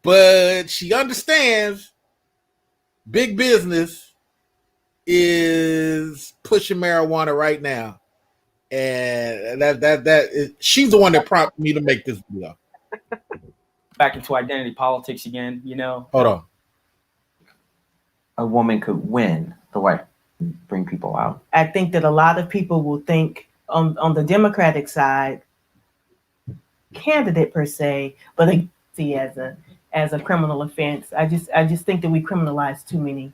[SPEAKER 1] but she understands big business is pushing marijuana right now. And she's the one that prompted me to make this video.
[SPEAKER 17] Back into identity politics again, you know.
[SPEAKER 1] Hold on.
[SPEAKER 11] A woman could win the White House and bring people out.
[SPEAKER 15] I think that a lot of people will think on the Democratic side, candidate per se, but see as a criminal offense. I just think that we criminalize too many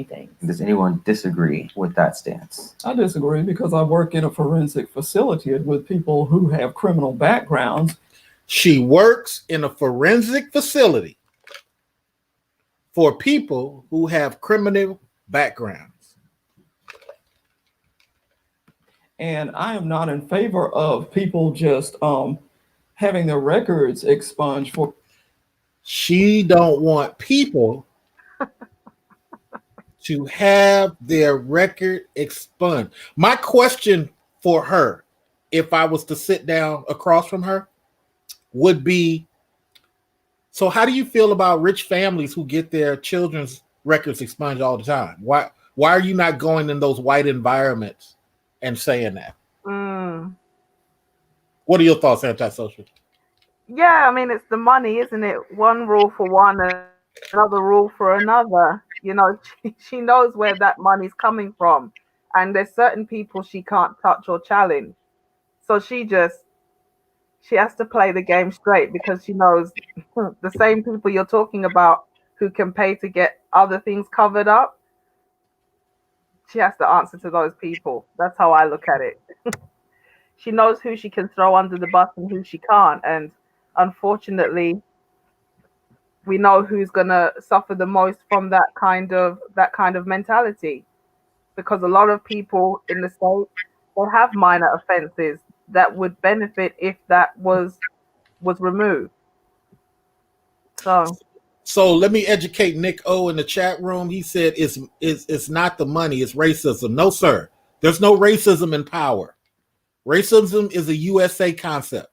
[SPEAKER 15] things.
[SPEAKER 11] Does anyone disagree with that stance?
[SPEAKER 4] I disagree because I work in a forensic facility with people who have criminal backgrounds.
[SPEAKER 1] She works in a forensic facility for people who have criminal backgrounds.
[SPEAKER 4] And I am not in favor of people just having their records expunged for.
[SPEAKER 1] She don't want people to have their record expunged. My question for her, if I was to sit down across from her, would be, so how do you feel about rich families who get their children's records expunged all the time? Why are you not going in those white environments and saying that? What are your thoughts, Antisocial?
[SPEAKER 8] Yeah, I mean, it's the money, isn't it? One rule for one and another rule for another. You know, she knows where that money's coming from. And there's certain people she can't touch or challenge. So she has to play the game straight, because she knows the same people you're talking about who can pay to get other things covered up. She has to answer to those people. That's how I look at it. She knows who she can throw under the bus and who she can't. And unfortunately, we know who's gonna suffer the most from that kind of mentality, because a lot of people in the States, they have minor offenses that would benefit if that was removed.
[SPEAKER 1] So let me educate Nick O in the chat room. He said it's not the money, it's racism. No, sir. There's no racism in power. Racism is a USA concept.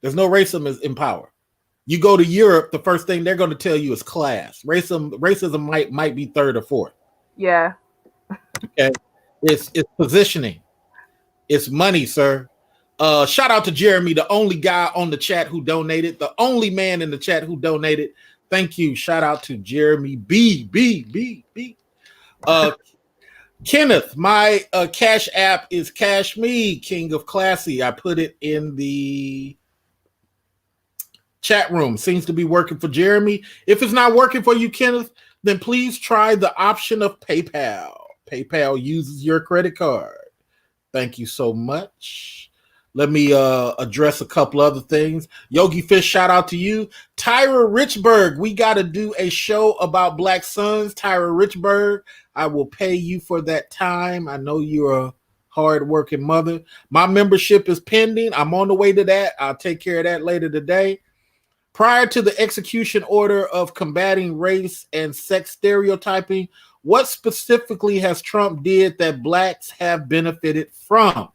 [SPEAKER 1] There's no racism in power. You go to Europe, the first thing they're going to tell you is class. Racism might be third or fourth.
[SPEAKER 8] Yeah.
[SPEAKER 1] Okay. It's positioning. It's money, sir. Shout out to Jeremy, the only guy on the chat who donated, the only man in the chat who donated. Thank you. Shout out to Jeremy B. Kenneth, my Cash App is Cash Me, King of Classy. I put it in the chat room. Seems to be working for Jeremy. If it's not working for you, Kenneth, then please try the option of PayPal. PayPal uses your credit card. Thank you so much. Let me address a couple other things. Yogi Fish, shout out to you. Tyra Richburg, we got to do a show about Black sons. Tyra Richburg, I will pay you for that time. I know you're a hard-working mother. My membership is pending. I'm on the way to that. I'll take care of that later today. Prior to the execution order of combating race and sex stereotyping, what specifically has Trump did that Blacks have benefited from?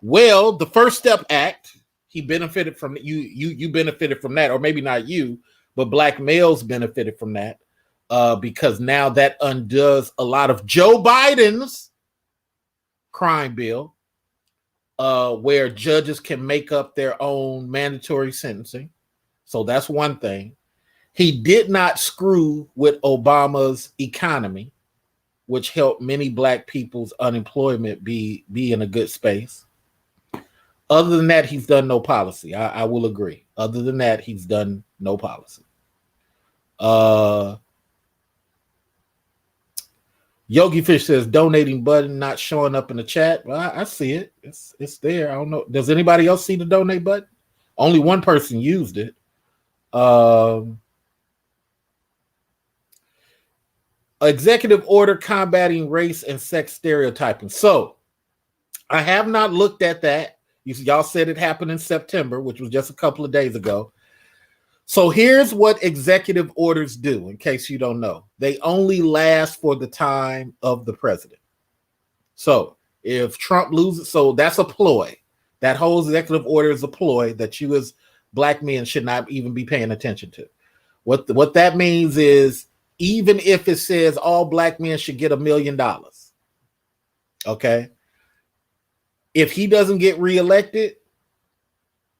[SPEAKER 1] Well, the First Step Act, he benefited from. You benefited from that, or maybe not you, but Black males benefited from that because now that undoes a lot of Joe Biden's crime bill, where judges can make up their own mandatory sentencing. So that's one thing. He did not screw with Obama's economy, which helped many Black people's unemployment be in a good space. Other than that, he's done no policy. I will agree. Other than that, he's done no policy. Yogi Fish says donating button not showing up in the chat. Well, I see it. It's there. I don't know. Does anybody else see the donate button? Only one person used it. Executive order combating race and sex stereotyping. So I have not looked at that. Y'all said it happened in September, which was just a couple of days ago. So here's what executive orders do, in case you don't know. They only last for the time of the president. So if Trump loses, so that's a ploy. That whole executive order is a ploy that you as Black men should not even be paying attention to. What that means is, even if it says all Black men should get $1 million, okay? If he doesn't get reelected,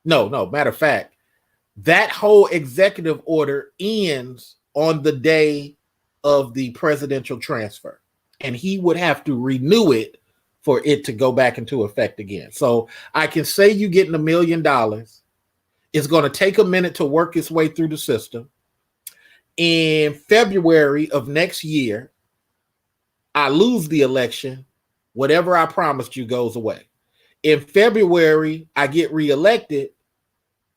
[SPEAKER 1] no, matter of fact, that whole executive order ends on the day of the presidential transfer, and he would have to renew it for it to go back into effect again. So I can say you getting $1 million. It's going to take a minute to work its way through the system. In February of next year, I lose the election. Whatever I promised you goes away. In February, I get reelected,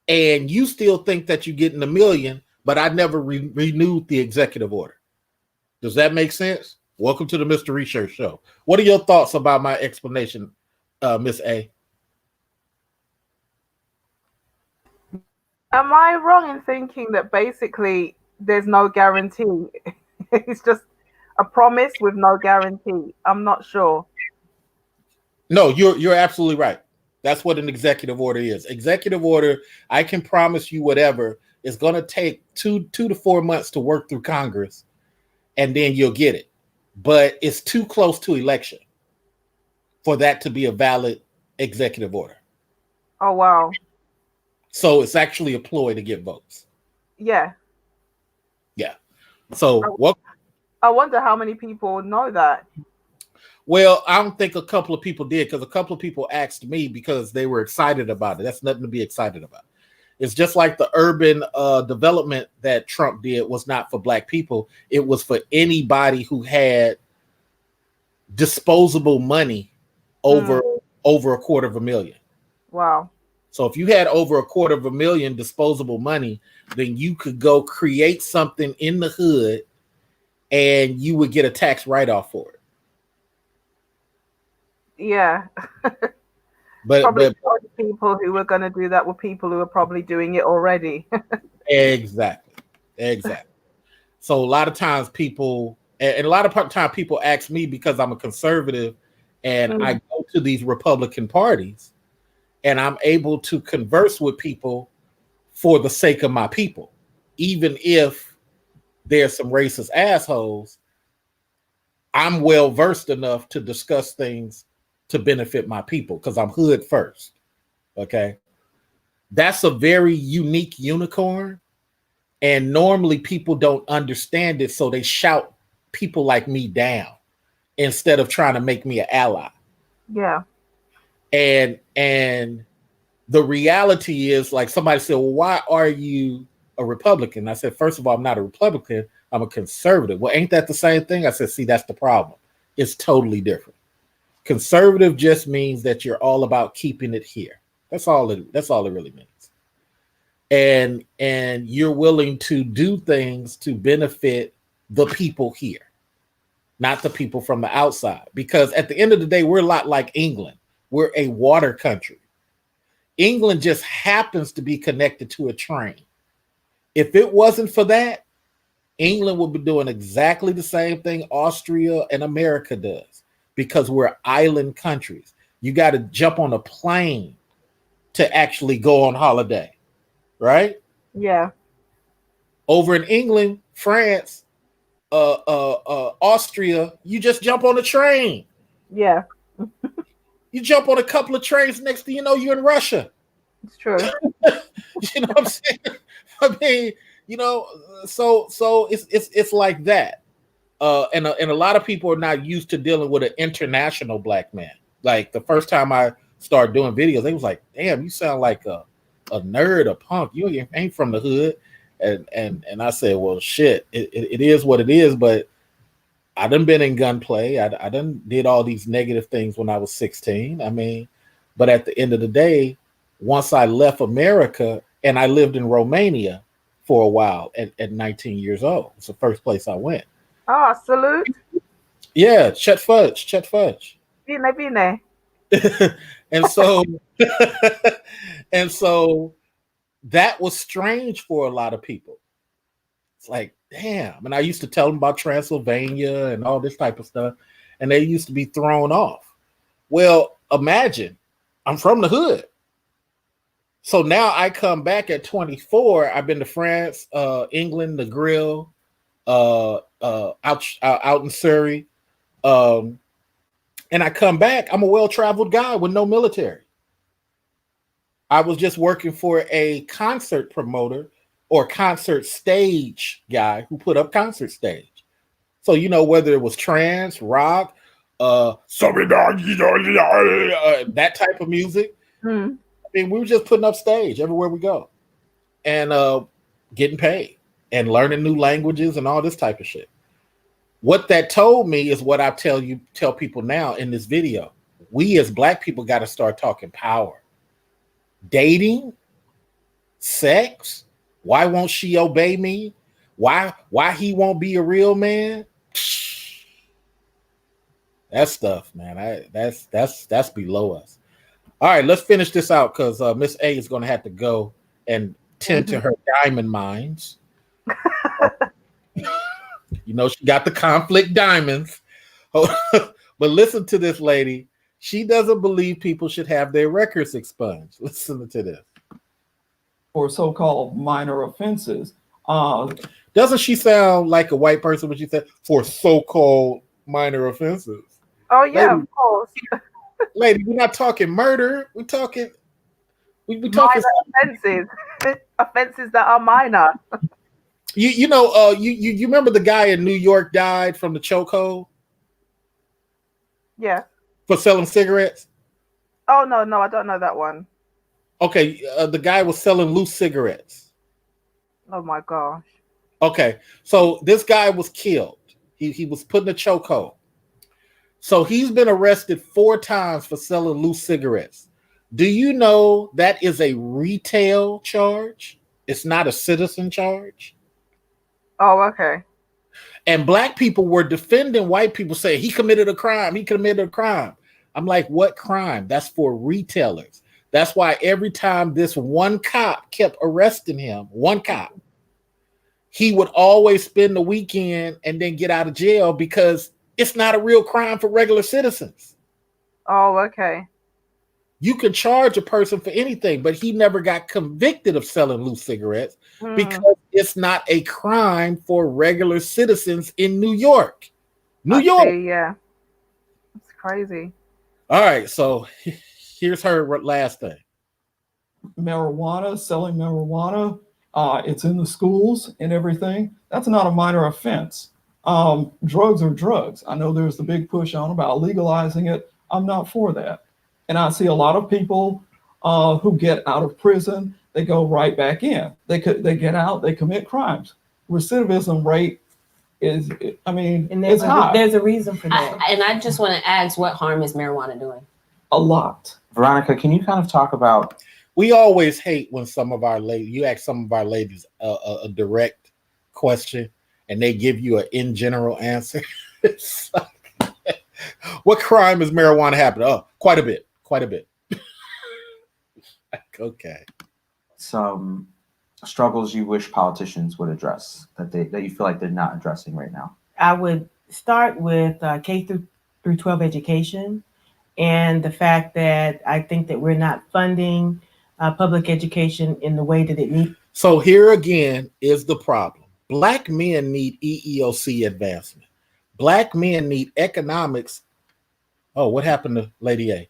[SPEAKER 1] and you still think that you're getting $1 million, but I never renewed the executive order. Does that make sense? Welcome to the Mr. Research Show. What are your thoughts about my explanation, Miss A?
[SPEAKER 8] Am I wrong in thinking that basically there's no guarantee? It's just a promise with no guarantee. I'm not sure.
[SPEAKER 1] No, you're absolutely right. That's what an executive order is. Executive order, I can promise you whatever. It's going to take two to 4 months to work through Congress, and then you'll get it. But it's too close to election for that to be a valid executive order.
[SPEAKER 8] Oh, wow.
[SPEAKER 1] So it's actually a ploy to get votes.
[SPEAKER 8] Yeah.
[SPEAKER 1] Yeah. So what?
[SPEAKER 8] I wonder how many people know that.
[SPEAKER 1] Well, I don't think a couple of people did, because a couple of people asked me because they were excited about it. That's nothing to be excited about. It's just like the urban development that Trump did was not for Black people. It was for anybody who had disposable money over $250,000.
[SPEAKER 8] Wow.
[SPEAKER 1] So if you had over $250,000 disposable money, then you could go create something in the hood and you would get a tax write-off for it.
[SPEAKER 8] Yeah.
[SPEAKER 1] But
[SPEAKER 8] the people who were going to do that were people who are probably doing it already.
[SPEAKER 1] Exactly. So a lot of times people, and a lot of time people ask me, because I'm a conservative and I go to these Republican parties and I'm able to converse with people for the sake of my people. Even if there's some racist assholes, I'm well versed enough to discuss things to benefit my people because I'm hood first. Okay. That's a very unique unicorn. And normally people don't understand it. So they shout people like me down instead of trying to make me an ally.
[SPEAKER 8] Yeah.
[SPEAKER 1] And the reality is, like, somebody said, well, why are you a Republican? I said, first of all, I'm not a Republican. I'm a conservative. Well, ain't that the same thing? I said, see, that's the problem. It's totally different. Conservative just means that you're all about keeping it here. That's all it really means. And you're willing to do things to benefit the people here, not the people from the outside. Because at the end of the day, we're a lot like England. We're a water country. England just happens to be connected to a train. If it wasn't for that, England would be doing exactly the same thing Austria and America does, because we're island countries. You got to jump on a plane to actually go on holiday, right?
[SPEAKER 8] Yeah.
[SPEAKER 1] Over in England, France, Austria, you just jump on a train.
[SPEAKER 8] Yeah.
[SPEAKER 1] You jump on a couple of trains, next thing you know, you're in Russia.
[SPEAKER 8] It's true.
[SPEAKER 1] You know what I'm saying? I mean, you know, so it's like that. And a lot of people are not used to dealing with an international Black man. Like the first time I started doing videos, they was like, damn, you sound like a nerd, a punk. You ain't from the hood. And I said, well, shit, it is what it is, but I done been in gunplay. I done did all these negative things when I was 16. I mean, but at the end of the day, once I left America and I lived in Romania for a while at 19 years old. It's the first place I went.
[SPEAKER 8] Oh, salute.
[SPEAKER 1] Yeah, Chet Fudge.
[SPEAKER 8] Bine.
[SPEAKER 1] And so and so that was strange for a lot of people. It's like, damn. And I used to tell them about Transylvania and all this type of stuff, and they used to be thrown off. Well, imagine, I'm from the hood. So now I come back at 24. I've been to France, England, the Grill, out in Surrey. And I come back, I'm a well-traveled guy with no military. I was just working for a concert promoter or concert stage guy who put up concert stage. So, you know, whether it was trance, rock, that type of music. I mean, we were just putting up stage everywhere we go and getting paid and learning new languages and all this type of shit. What that told me is what I tell people now in this video. We as Black people got to start talking power. Dating, sex, why won't she obey me? Why he won't be a real man? That stuff, man. That's below us. All right, let's finish this out because Miss A is going to have to go and tend to her diamond mines. You know, she got the conflict diamonds. But listen to this lady. She doesn't believe people should have their records expunged. Listen to this.
[SPEAKER 18] For so-called minor offenses.
[SPEAKER 1] Doesn't she sound like a white person when she said for so-called minor offenses?
[SPEAKER 8] Oh yeah,
[SPEAKER 1] Lady,
[SPEAKER 8] of course.
[SPEAKER 1] Lady, we're not talking murder. We're talking. We talking
[SPEAKER 8] minor offenses. Offenses that are minor.
[SPEAKER 1] You know you remember the guy in New York died from the chokehold?
[SPEAKER 8] Yeah.
[SPEAKER 1] For selling cigarettes?
[SPEAKER 8] Oh no, I don't know that one.
[SPEAKER 1] Okay, the guy was selling loose cigarettes.
[SPEAKER 8] Oh my gosh.
[SPEAKER 1] Okay, so this guy was killed. He was put in a chokehold. So he's been arrested 4 times for selling loose cigarettes. Do you know that is a retail charge? It's not a citizen charge.
[SPEAKER 8] Oh, okay.
[SPEAKER 1] And black people were defending white people, saying he committed a crime. He committed a crime. I'm like, what crime? That's for retailers. That's why every time this one cop kept arresting him, one cop, he would always spend the weekend and then get out of jail because it's not a real crime for regular citizens.
[SPEAKER 8] Oh, okay.
[SPEAKER 1] You can charge a person for anything, but he never got convicted of selling loose cigarettes because it's not a crime for regular citizens in New York. New York.
[SPEAKER 8] See, yeah. It's crazy.
[SPEAKER 1] All right, so here's her last thing.
[SPEAKER 18] Marijuana, selling marijuana, it's in the schools and everything. That's not a minor offense. Drugs are drugs. I know there's the big push on about legalizing it. I'm not for that. And I see a lot of people who get out of prison, they go right back in. They get out, they commit crimes. Recidivism rate is, I mean, it's high.
[SPEAKER 15] There's a reason for that.
[SPEAKER 16] And I just want to ask, what harm is marijuana doing?
[SPEAKER 18] A lot.
[SPEAKER 11] Veronica, can you kind of talk about?
[SPEAKER 1] We always hate when some of our ladies, you ask some of our ladies a direct question and they give you an in general answer. What crime is marijuana happening? Oh, quite a bit. Quite a bit. Okay.
[SPEAKER 11] Some struggles you wish politicians would address that you feel like they're not addressing right now.
[SPEAKER 15] I would start with K through 12 education and the fact that I think that we're not funding public education in the way that it needs.
[SPEAKER 1] So here again is the problem. Black men need EEOC advancement. Black men need economics. Oh, what happened to Lady A?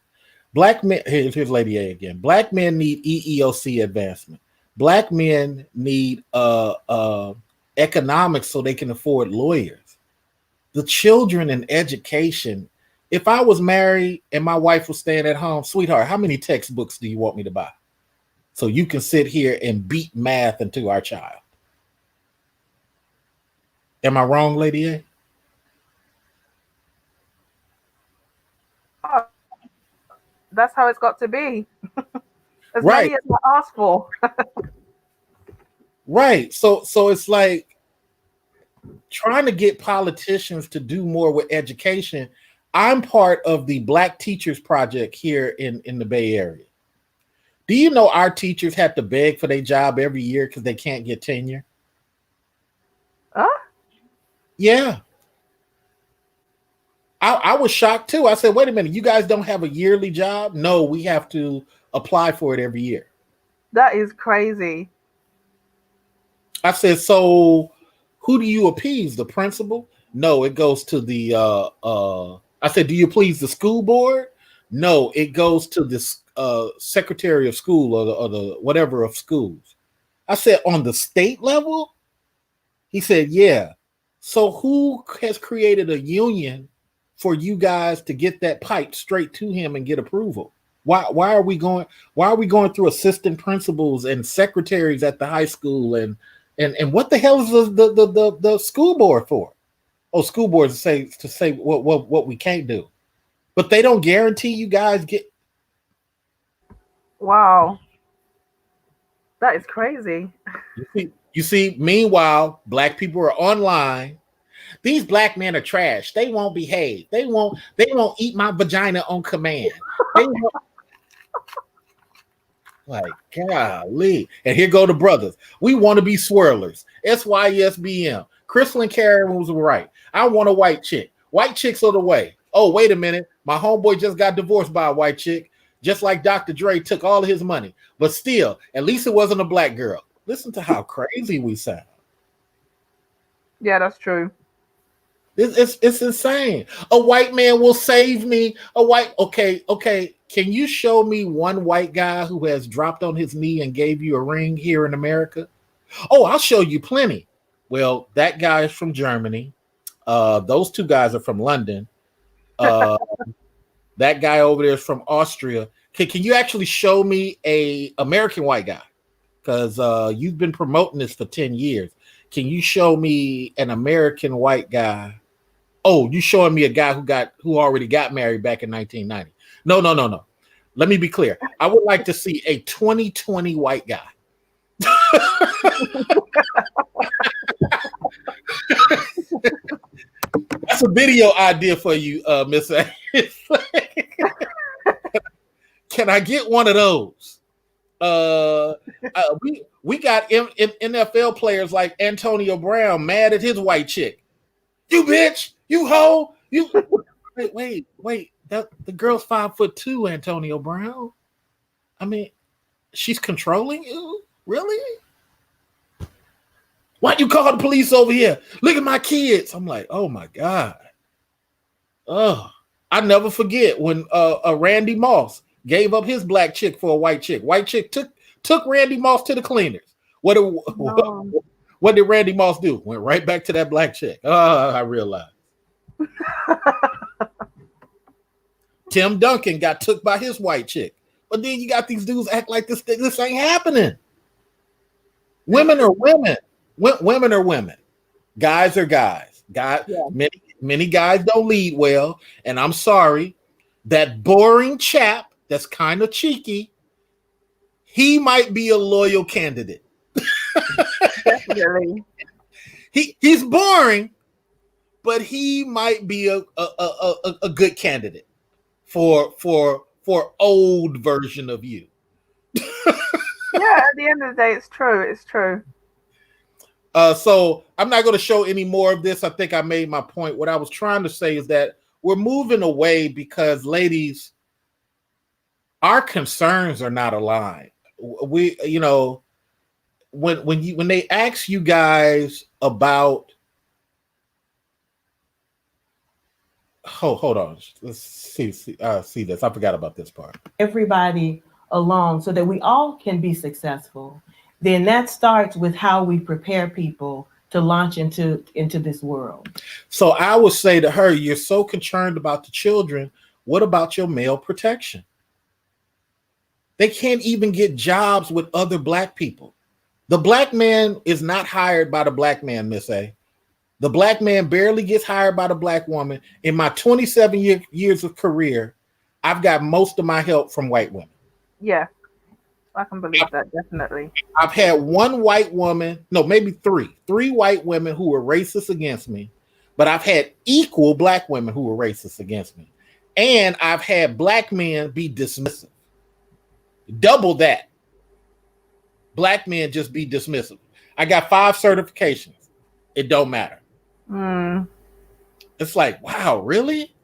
[SPEAKER 1] Black men, here's Lady A again. Black men need EEOC advancement. Black men need economics so they can afford lawyers. The children in education. If I was married and my wife was staying at home, sweetheart, how many textbooks do you want me to buy? So you can sit here and beat math into our child. Am I wrong, Lady A?
[SPEAKER 8] That's how it's got to be. As
[SPEAKER 1] Right.
[SPEAKER 8] many as I asked for.
[SPEAKER 1] Right. So it's like trying to get politicians to do more with education. I'm part of the Black Teachers Project here in the Bay Area. Do you know our teachers have to beg for their job every year because they can't get tenure?
[SPEAKER 8] Huh?
[SPEAKER 1] Yeah. I was shocked too. I said, wait a minute, you guys don't have a yearly job? No, we have to apply for it every year.
[SPEAKER 8] That is crazy.
[SPEAKER 1] I said, so who do you appease? The principal? No, it goes to the I said, do you please the school board? No, it goes to the secretary of school or the whatever of schools. I said, on the state level? He said, yeah. So who has created a union for you guys to get that pipe straight to him and get approval? Why are we going through assistant principals and secretaries at the high school and what the hell is the school board for? Oh, school boards to say what we can't do. But they don't guarantee you guys get.
[SPEAKER 8] Wow. That is crazy.
[SPEAKER 1] You see, meanwhile, Black people are online These black men are trash. They won't behave. They won't eat my vagina on command. They won't. Like, golly. And here go the brothers. We want to be swirlers. SYSBM. Crystal and Karen was right. I want a white chick. White chicks are the way. Oh, wait a minute. My homeboy just got divorced by a white chick, just like Dr. Dre took all of his money. But still, at least it wasn't a black girl. Listen to how crazy we sound.
[SPEAKER 8] Yeah, that's true.
[SPEAKER 1] It's insane. A white man will save me. Okay. Can you show me one white guy who has dropped on his knee and gave you a ring here in America? Oh, I'll show you plenty. Well, that guy is from Germany. Those two guys are from London. That guy over there is from Austria. Can you actually show me a American white guy? Because you've been promoting this for 10 years. Can you show me an American white guy? Oh, you showing me a guy who already got married back in 1990. No. Let me be clear. I would like to see a 2020 white guy. That's a video idea for you, Miss A. Can I get one of those? We got NFL players like Antonio Brown mad at his white chick. You bitch, you hoe, you wait. The girl's 5'2", Antonio Brown. I mean, she's controlling you? Really? Why'd you call the police over here? Look at my kids. I'm like, oh my God. Oh, I never forget when Randy Moss gave up his black chick for a white chick. White chick took Randy Moss to the cleaners. What did Randy Moss do? Went right back to that black chick. I realized. Tim Duncan got took by his white chick. But then you got these dudes act like this ain't happening. Women are women. Women are women. Guys are guys. Many guys don't lead well. And I'm sorry, that boring chap that's kind of cheeky, he might be a loyal candidate.
[SPEAKER 8] Definitely.
[SPEAKER 1] He's boring, but he might be a good candidate for old version of you.
[SPEAKER 8] Yeah, at the end of the day, it's true. It's true.
[SPEAKER 1] So I'm not going to show any more of this. I think I made my point. What I was trying to say is that we're moving away because, ladies, our concerns are not aligned. We, when they ask you guys about, hold on, let's see this. I forgot about this part.
[SPEAKER 15] Everybody along so that we all can be successful. Then that starts with how we prepare people to launch into this world.
[SPEAKER 1] So I would say to her, you're so concerned about the children. What about your male protection? They can't even get jobs with other black people. The black man is not hired by the black man, Miss A. The black man barely gets hired by the black woman. In my 27 years of career, I've got most of my help from white women.
[SPEAKER 8] Yeah, I can believe that, definitely.
[SPEAKER 1] I've had one white woman, no, maybe three white women who were racist against me, but I've had equal black women who were racist against me. And I've had black men be dismissive. Double that. Black men just be dismissive. I got 5 certifications. It don't matter. It's like, wow, really?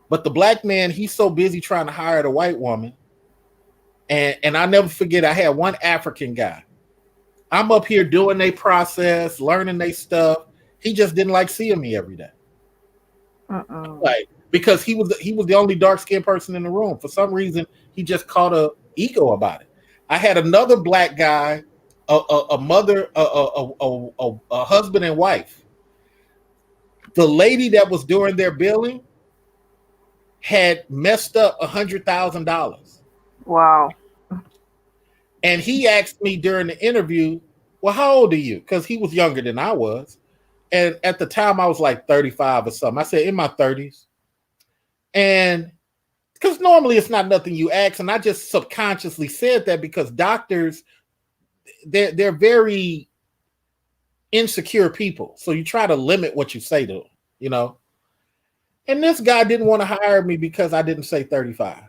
[SPEAKER 1] But the black man, he's so busy trying to hire the white woman. And I never forget, I had one African guy. I'm up here doing their process, learning their stuff. He just didn't like seeing me every day. Like, because he was the only dark-skinned person in the room. For some reason, he just caught a ego about it. I had another black guy, a mother, a husband and wife. The lady that was doing their billing had messed up $100,000.
[SPEAKER 8] Wow.
[SPEAKER 1] And he asked me during the interview, well, how old are you? Because he was younger than I was. And at the time, I was like 35 or something. I said, in my 30s. And because normally it's not nothing you ask. And I just subconsciously said that because doctors, they're very insecure people. So you try to limit what you say to them, you know. And this guy didn't want to hire me because I didn't say 35.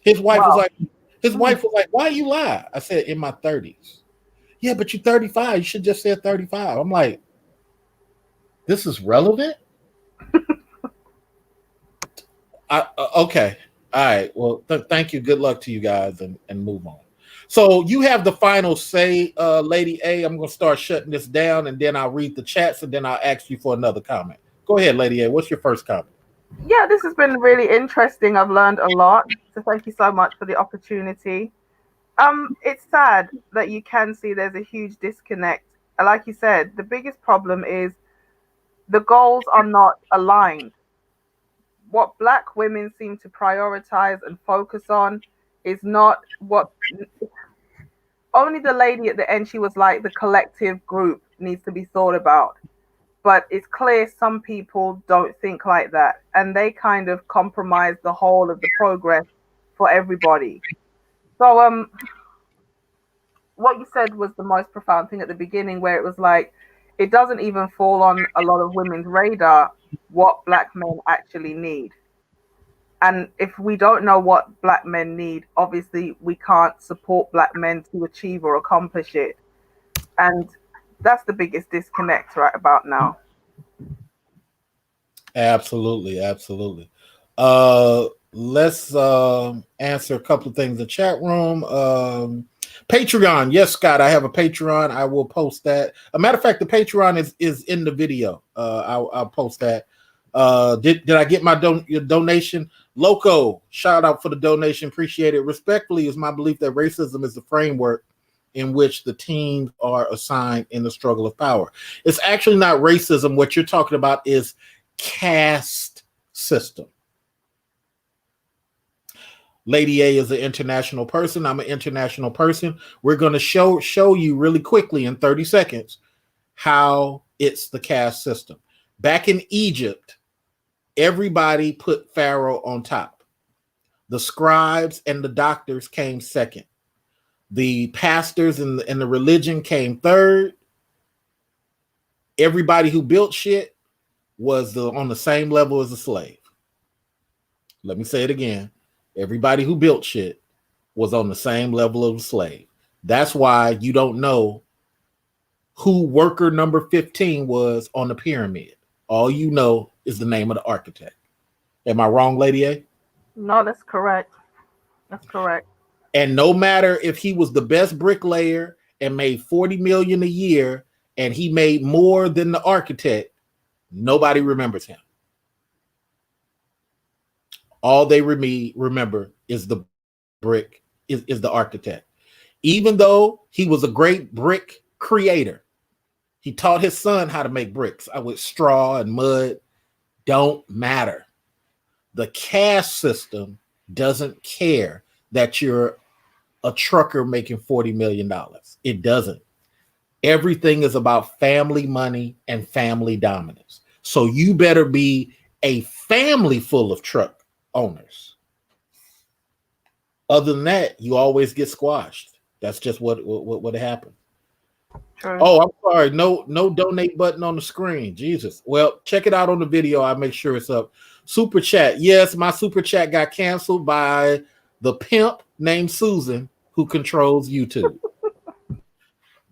[SPEAKER 1] His wife was like, why you lie? I said, in my 30s. Yeah, but you're 35. You should just say 35. I'm like, this is relevant? Okay. All right. Well, thank you. Good luck to you guys and move on. So you have the final say, Lady A. I'm going to start shutting this down, and then I'll read the chats, and then I'll ask you for another comment. Go ahead, Lady A. What's your first comment?
[SPEAKER 8] Yeah, this has been really interesting. I've learned a lot. So thank you so much for the opportunity. It's sad that you can see there's a huge disconnect. Like you said, the biggest problem is the goals are not aligned. What Black women seem to prioritize and focus on is not what only the lady at the end, she was like, the collective group needs to be thought about. But it's clear some people don't think like that, and they kind of compromise the whole of the progress for everybody. So what you said was the most profound thing at the beginning, where it was like, it doesn't even fall on a lot of women's radar what Black men actually need. And if we don't know what Black men need, obviously we can't support Black men to achieve or accomplish it. And that's the biggest disconnect right about now.
[SPEAKER 1] Absolutely. Let's answer a couple of things in the chat room. Patreon. Yes, Scott, I have a Patreon. I will post that. A matter of fact, the Patreon is in the video. I'll post that. Did I get my donation? Loco, shout out for the donation. Appreciate it. Respectfully, is my belief that racism is the framework in which the teams are assigned in the struggle of power. It's actually not racism. What you're talking about is caste system. Lady A is an international person. I'm an international person. We're going to show you really quickly in 30 seconds how it's the caste system. Back in Egypt, everybody put Pharaoh on top. The scribes and the doctors came second. The pastors and the religion came third. Everybody who built shit was on the same level as a slave. Let me say it again. Everybody who built shit was on the same level of a slave. That's why you don't know who worker number 15 was on the pyramid. All you know is the name of the architect. Am I wrong, Lady A?
[SPEAKER 8] No, that's correct. That's correct.
[SPEAKER 1] And no matter if he was the best bricklayer and made 40 million a year and he made more than the architect, nobody remembers him. All they remember is the brick, is the architect. Even though he was a great brick creator, he taught his son how to make bricks with straw and mud. Don't matter. The caste system doesn't care that you're a trucker making $40 million. It doesn't. Everything is about family money and family dominance. So you better be a family full of truck owners. Other than that, you always get squashed. That's just what happened.
[SPEAKER 8] True.
[SPEAKER 1] Oh, I'm sorry. No donate button on the screen. Jesus. Well, check it out on the video. I'll make sure it's up. Super chat. Yes, my super chat got canceled by the pimp named Susan who controls YouTube.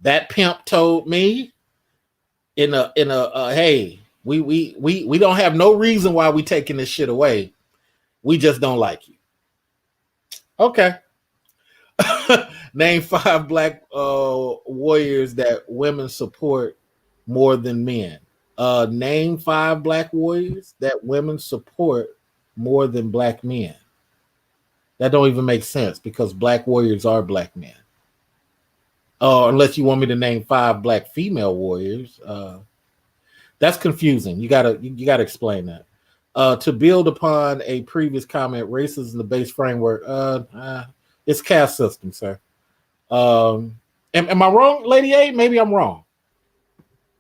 [SPEAKER 1] That pimp told me hey, we don't have no reason why we taking this shit away. We just don't like you. Okay. Name 5 black warriors that women support more than men. Name 5 black warriors that women support more than black men. That don't even make sense because black warriors are black men. Unless you want me to name 5 black female warriors. That's confusing. You gotta explain that. To build upon a previous comment, racism is the base framework. It's caste system, sir. Am I wrong, Lady A? Maybe I'm wrong.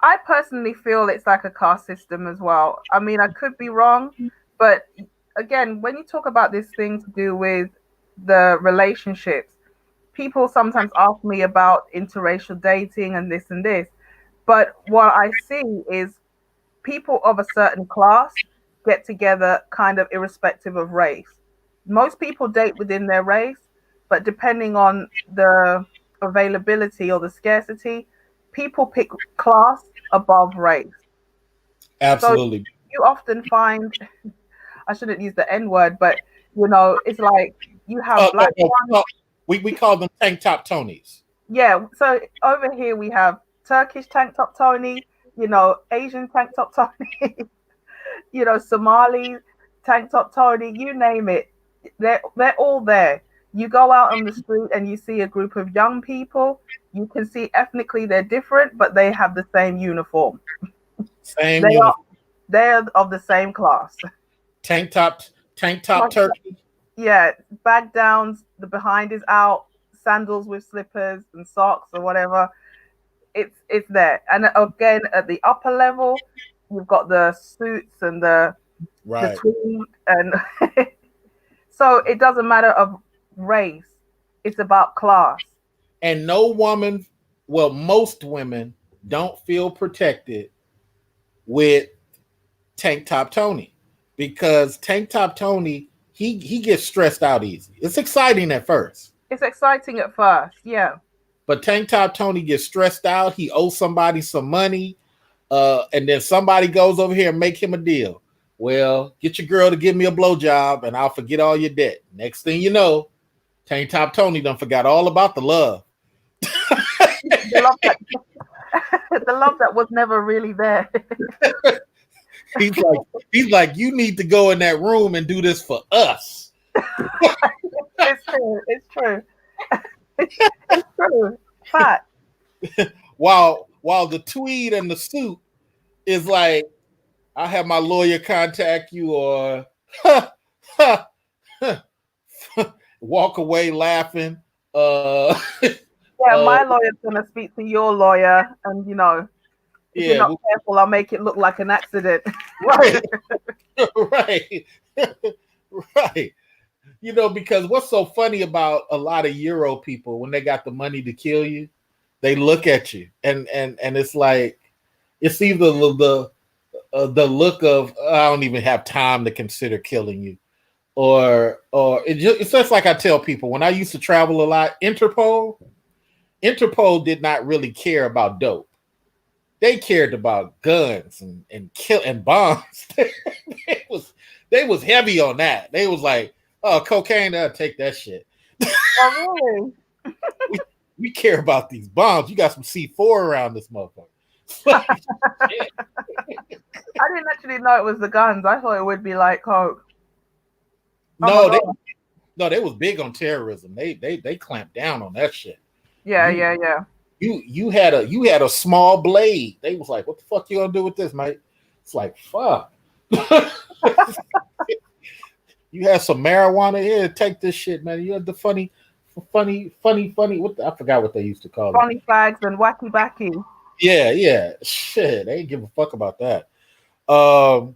[SPEAKER 8] I personally feel it's like a caste system as well. I mean, I could be wrong, but again, when you talk about this thing to do with the relationships, people sometimes ask me about interracial dating and this, but what I see is people of a certain class get together kind of irrespective of race. Most people date within their race, but depending on the availability or the scarcity, people pick class above race.
[SPEAKER 1] Absolutely.
[SPEAKER 8] So you often find, I shouldn't use the N word, but you know, it's like you have black ones.
[SPEAKER 1] We call them tank top Tonys.
[SPEAKER 8] Yeah, so over here we have Turkish tank top Tony, you know, Asian tank top Tony, you know, Somali tank top Tony, you name it. They're all there. You go out on the street and you see a group of young people, you can see ethnically they're different, but they have the same uniform. They're of the same class.
[SPEAKER 1] Tank top turkey.
[SPEAKER 8] Yeah, bag downs, the behind is out, sandals with slippers and socks or whatever. It's there. And again, at the upper level, you've got the suits and the tweed, and so it doesn't matter of race. It's about class.
[SPEAKER 1] And no woman, well, most women don't feel protected with Tank Top Tony, because Tank Top Tony, he gets stressed out easy. It's exciting at first.
[SPEAKER 8] It's exciting at first, yeah.
[SPEAKER 1] But Tank Top Tony gets stressed out. He owes somebody some money, and then somebody goes over here and make him a deal. Well, get your girl to give me a blowjob, and I'll forget all your debt. Next thing you know, Tank Top Tony done forgot all about the love.
[SPEAKER 8] The love that was never really there.
[SPEAKER 1] He's like, you need to go in that room and do this for us.
[SPEAKER 8] It's true. It's true. It's true. Fact.
[SPEAKER 1] While the tweed and the suit is like, I'll have my lawyer contact you, or walk away laughing.
[SPEAKER 8] Yeah, my lawyer's gonna speak to your lawyer, and you know, if you're not careful, I'll make it look like an accident.
[SPEAKER 1] Right. Right. You know, because what's so funny about a lot of Euro people, when they got the money to kill you, they look at you and it's like, it's either the look of, I don't even have time to consider killing you, or it's just like I tell people when I used to travel a lot. Interpol did not really care about dope. They cared about guns and kill and bombs. they was heavy on that. They was like, oh, cocaine, take that shit.
[SPEAKER 8] Oh, really?
[SPEAKER 1] we care about these bombs. You got some C4 around this motherfucker.
[SPEAKER 8] I didn't actually know it was the guns. I thought it would be like coke.
[SPEAKER 1] They was big on terrorism. They clamped down on that shit.
[SPEAKER 8] Yeah.
[SPEAKER 1] You had a small blade. They was like, what the fuck you gonna do with this, mate? It's like, fuck. You have some marijuana here. Take this shit, man. You had the funny. I forgot what they used to call it.
[SPEAKER 8] Funny fags and wacky backy.
[SPEAKER 1] Yeah. Shit, they ain't give a fuck about that. Local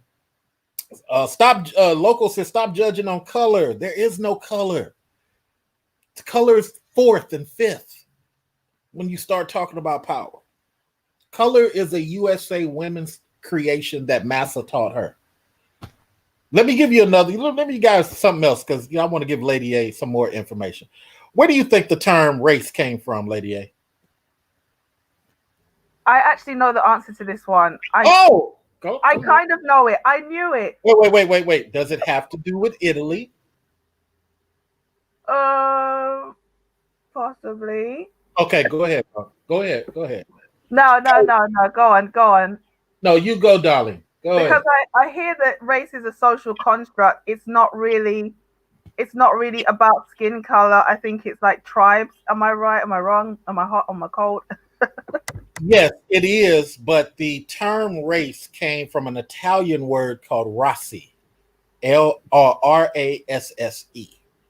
[SPEAKER 1] says stop judging on color. There is no color. Color is fourth and fifth when you start talking about power. Color is a USA women's creation that Massa taught her. Let me give you another. Let me give you guys something else, because I want to give Lady A some more information. Where do you think the term race came from, Lady A?
[SPEAKER 8] I actually know the answer to this one. I kind of know it. I knew it.
[SPEAKER 1] Wait. Does it have to do with Italy?
[SPEAKER 8] Possibly.
[SPEAKER 1] Okay, go ahead. Go ahead.
[SPEAKER 8] No. Go on.
[SPEAKER 1] No, you go, darling. Go ahead.
[SPEAKER 8] Because I hear that race is a social construct. It's not really about skin color. I think it's like tribes. Am I right? Am I wrong? Am I hot? Am I cold?
[SPEAKER 1] Yes, it is. But the term race came from an Italian word called rasse, Rasse.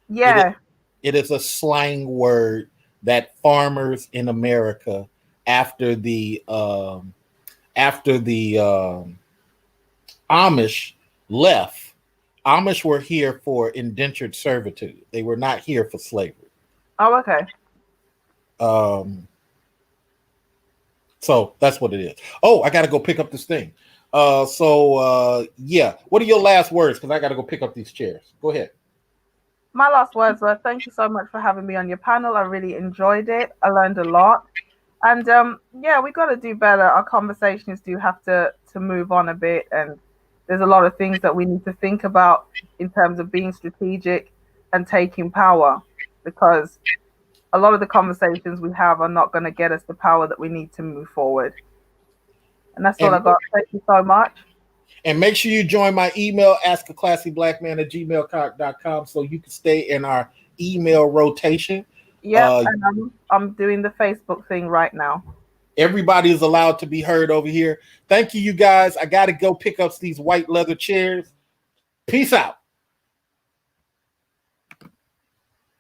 [SPEAKER 8] Yeah.
[SPEAKER 1] It is a slang word that farmers in America, after the Amish left, Amish were here for indentured servitude. They were not here for slavery.
[SPEAKER 8] Oh, okay.
[SPEAKER 1] So that's what it is. Oh, I got to go pick up this thing. Yeah. What are your last words? Because I got to go pick up these chairs. Go ahead.
[SPEAKER 8] My last words were thank you so much for having me on your panel. I really enjoyed it. I learned a lot. And yeah, we got to do better. Our conversations do have to move on a bit. And there's a lot of things that we need to think about in terms of being strategic and taking power, because a lot of the conversations we have are not going to get us the power that we need to move forward. And that's all I got. Thank you so much.
[SPEAKER 1] And make sure you join my email, askaclassyblackman@gmail.com, so you can stay in our email rotation.
[SPEAKER 8] Yeah, and I'm doing the Facebook thing right now.
[SPEAKER 1] Everybody is allowed to be heard over here. Thank you, you guys. I got to go pick up these white leather chairs. Peace out.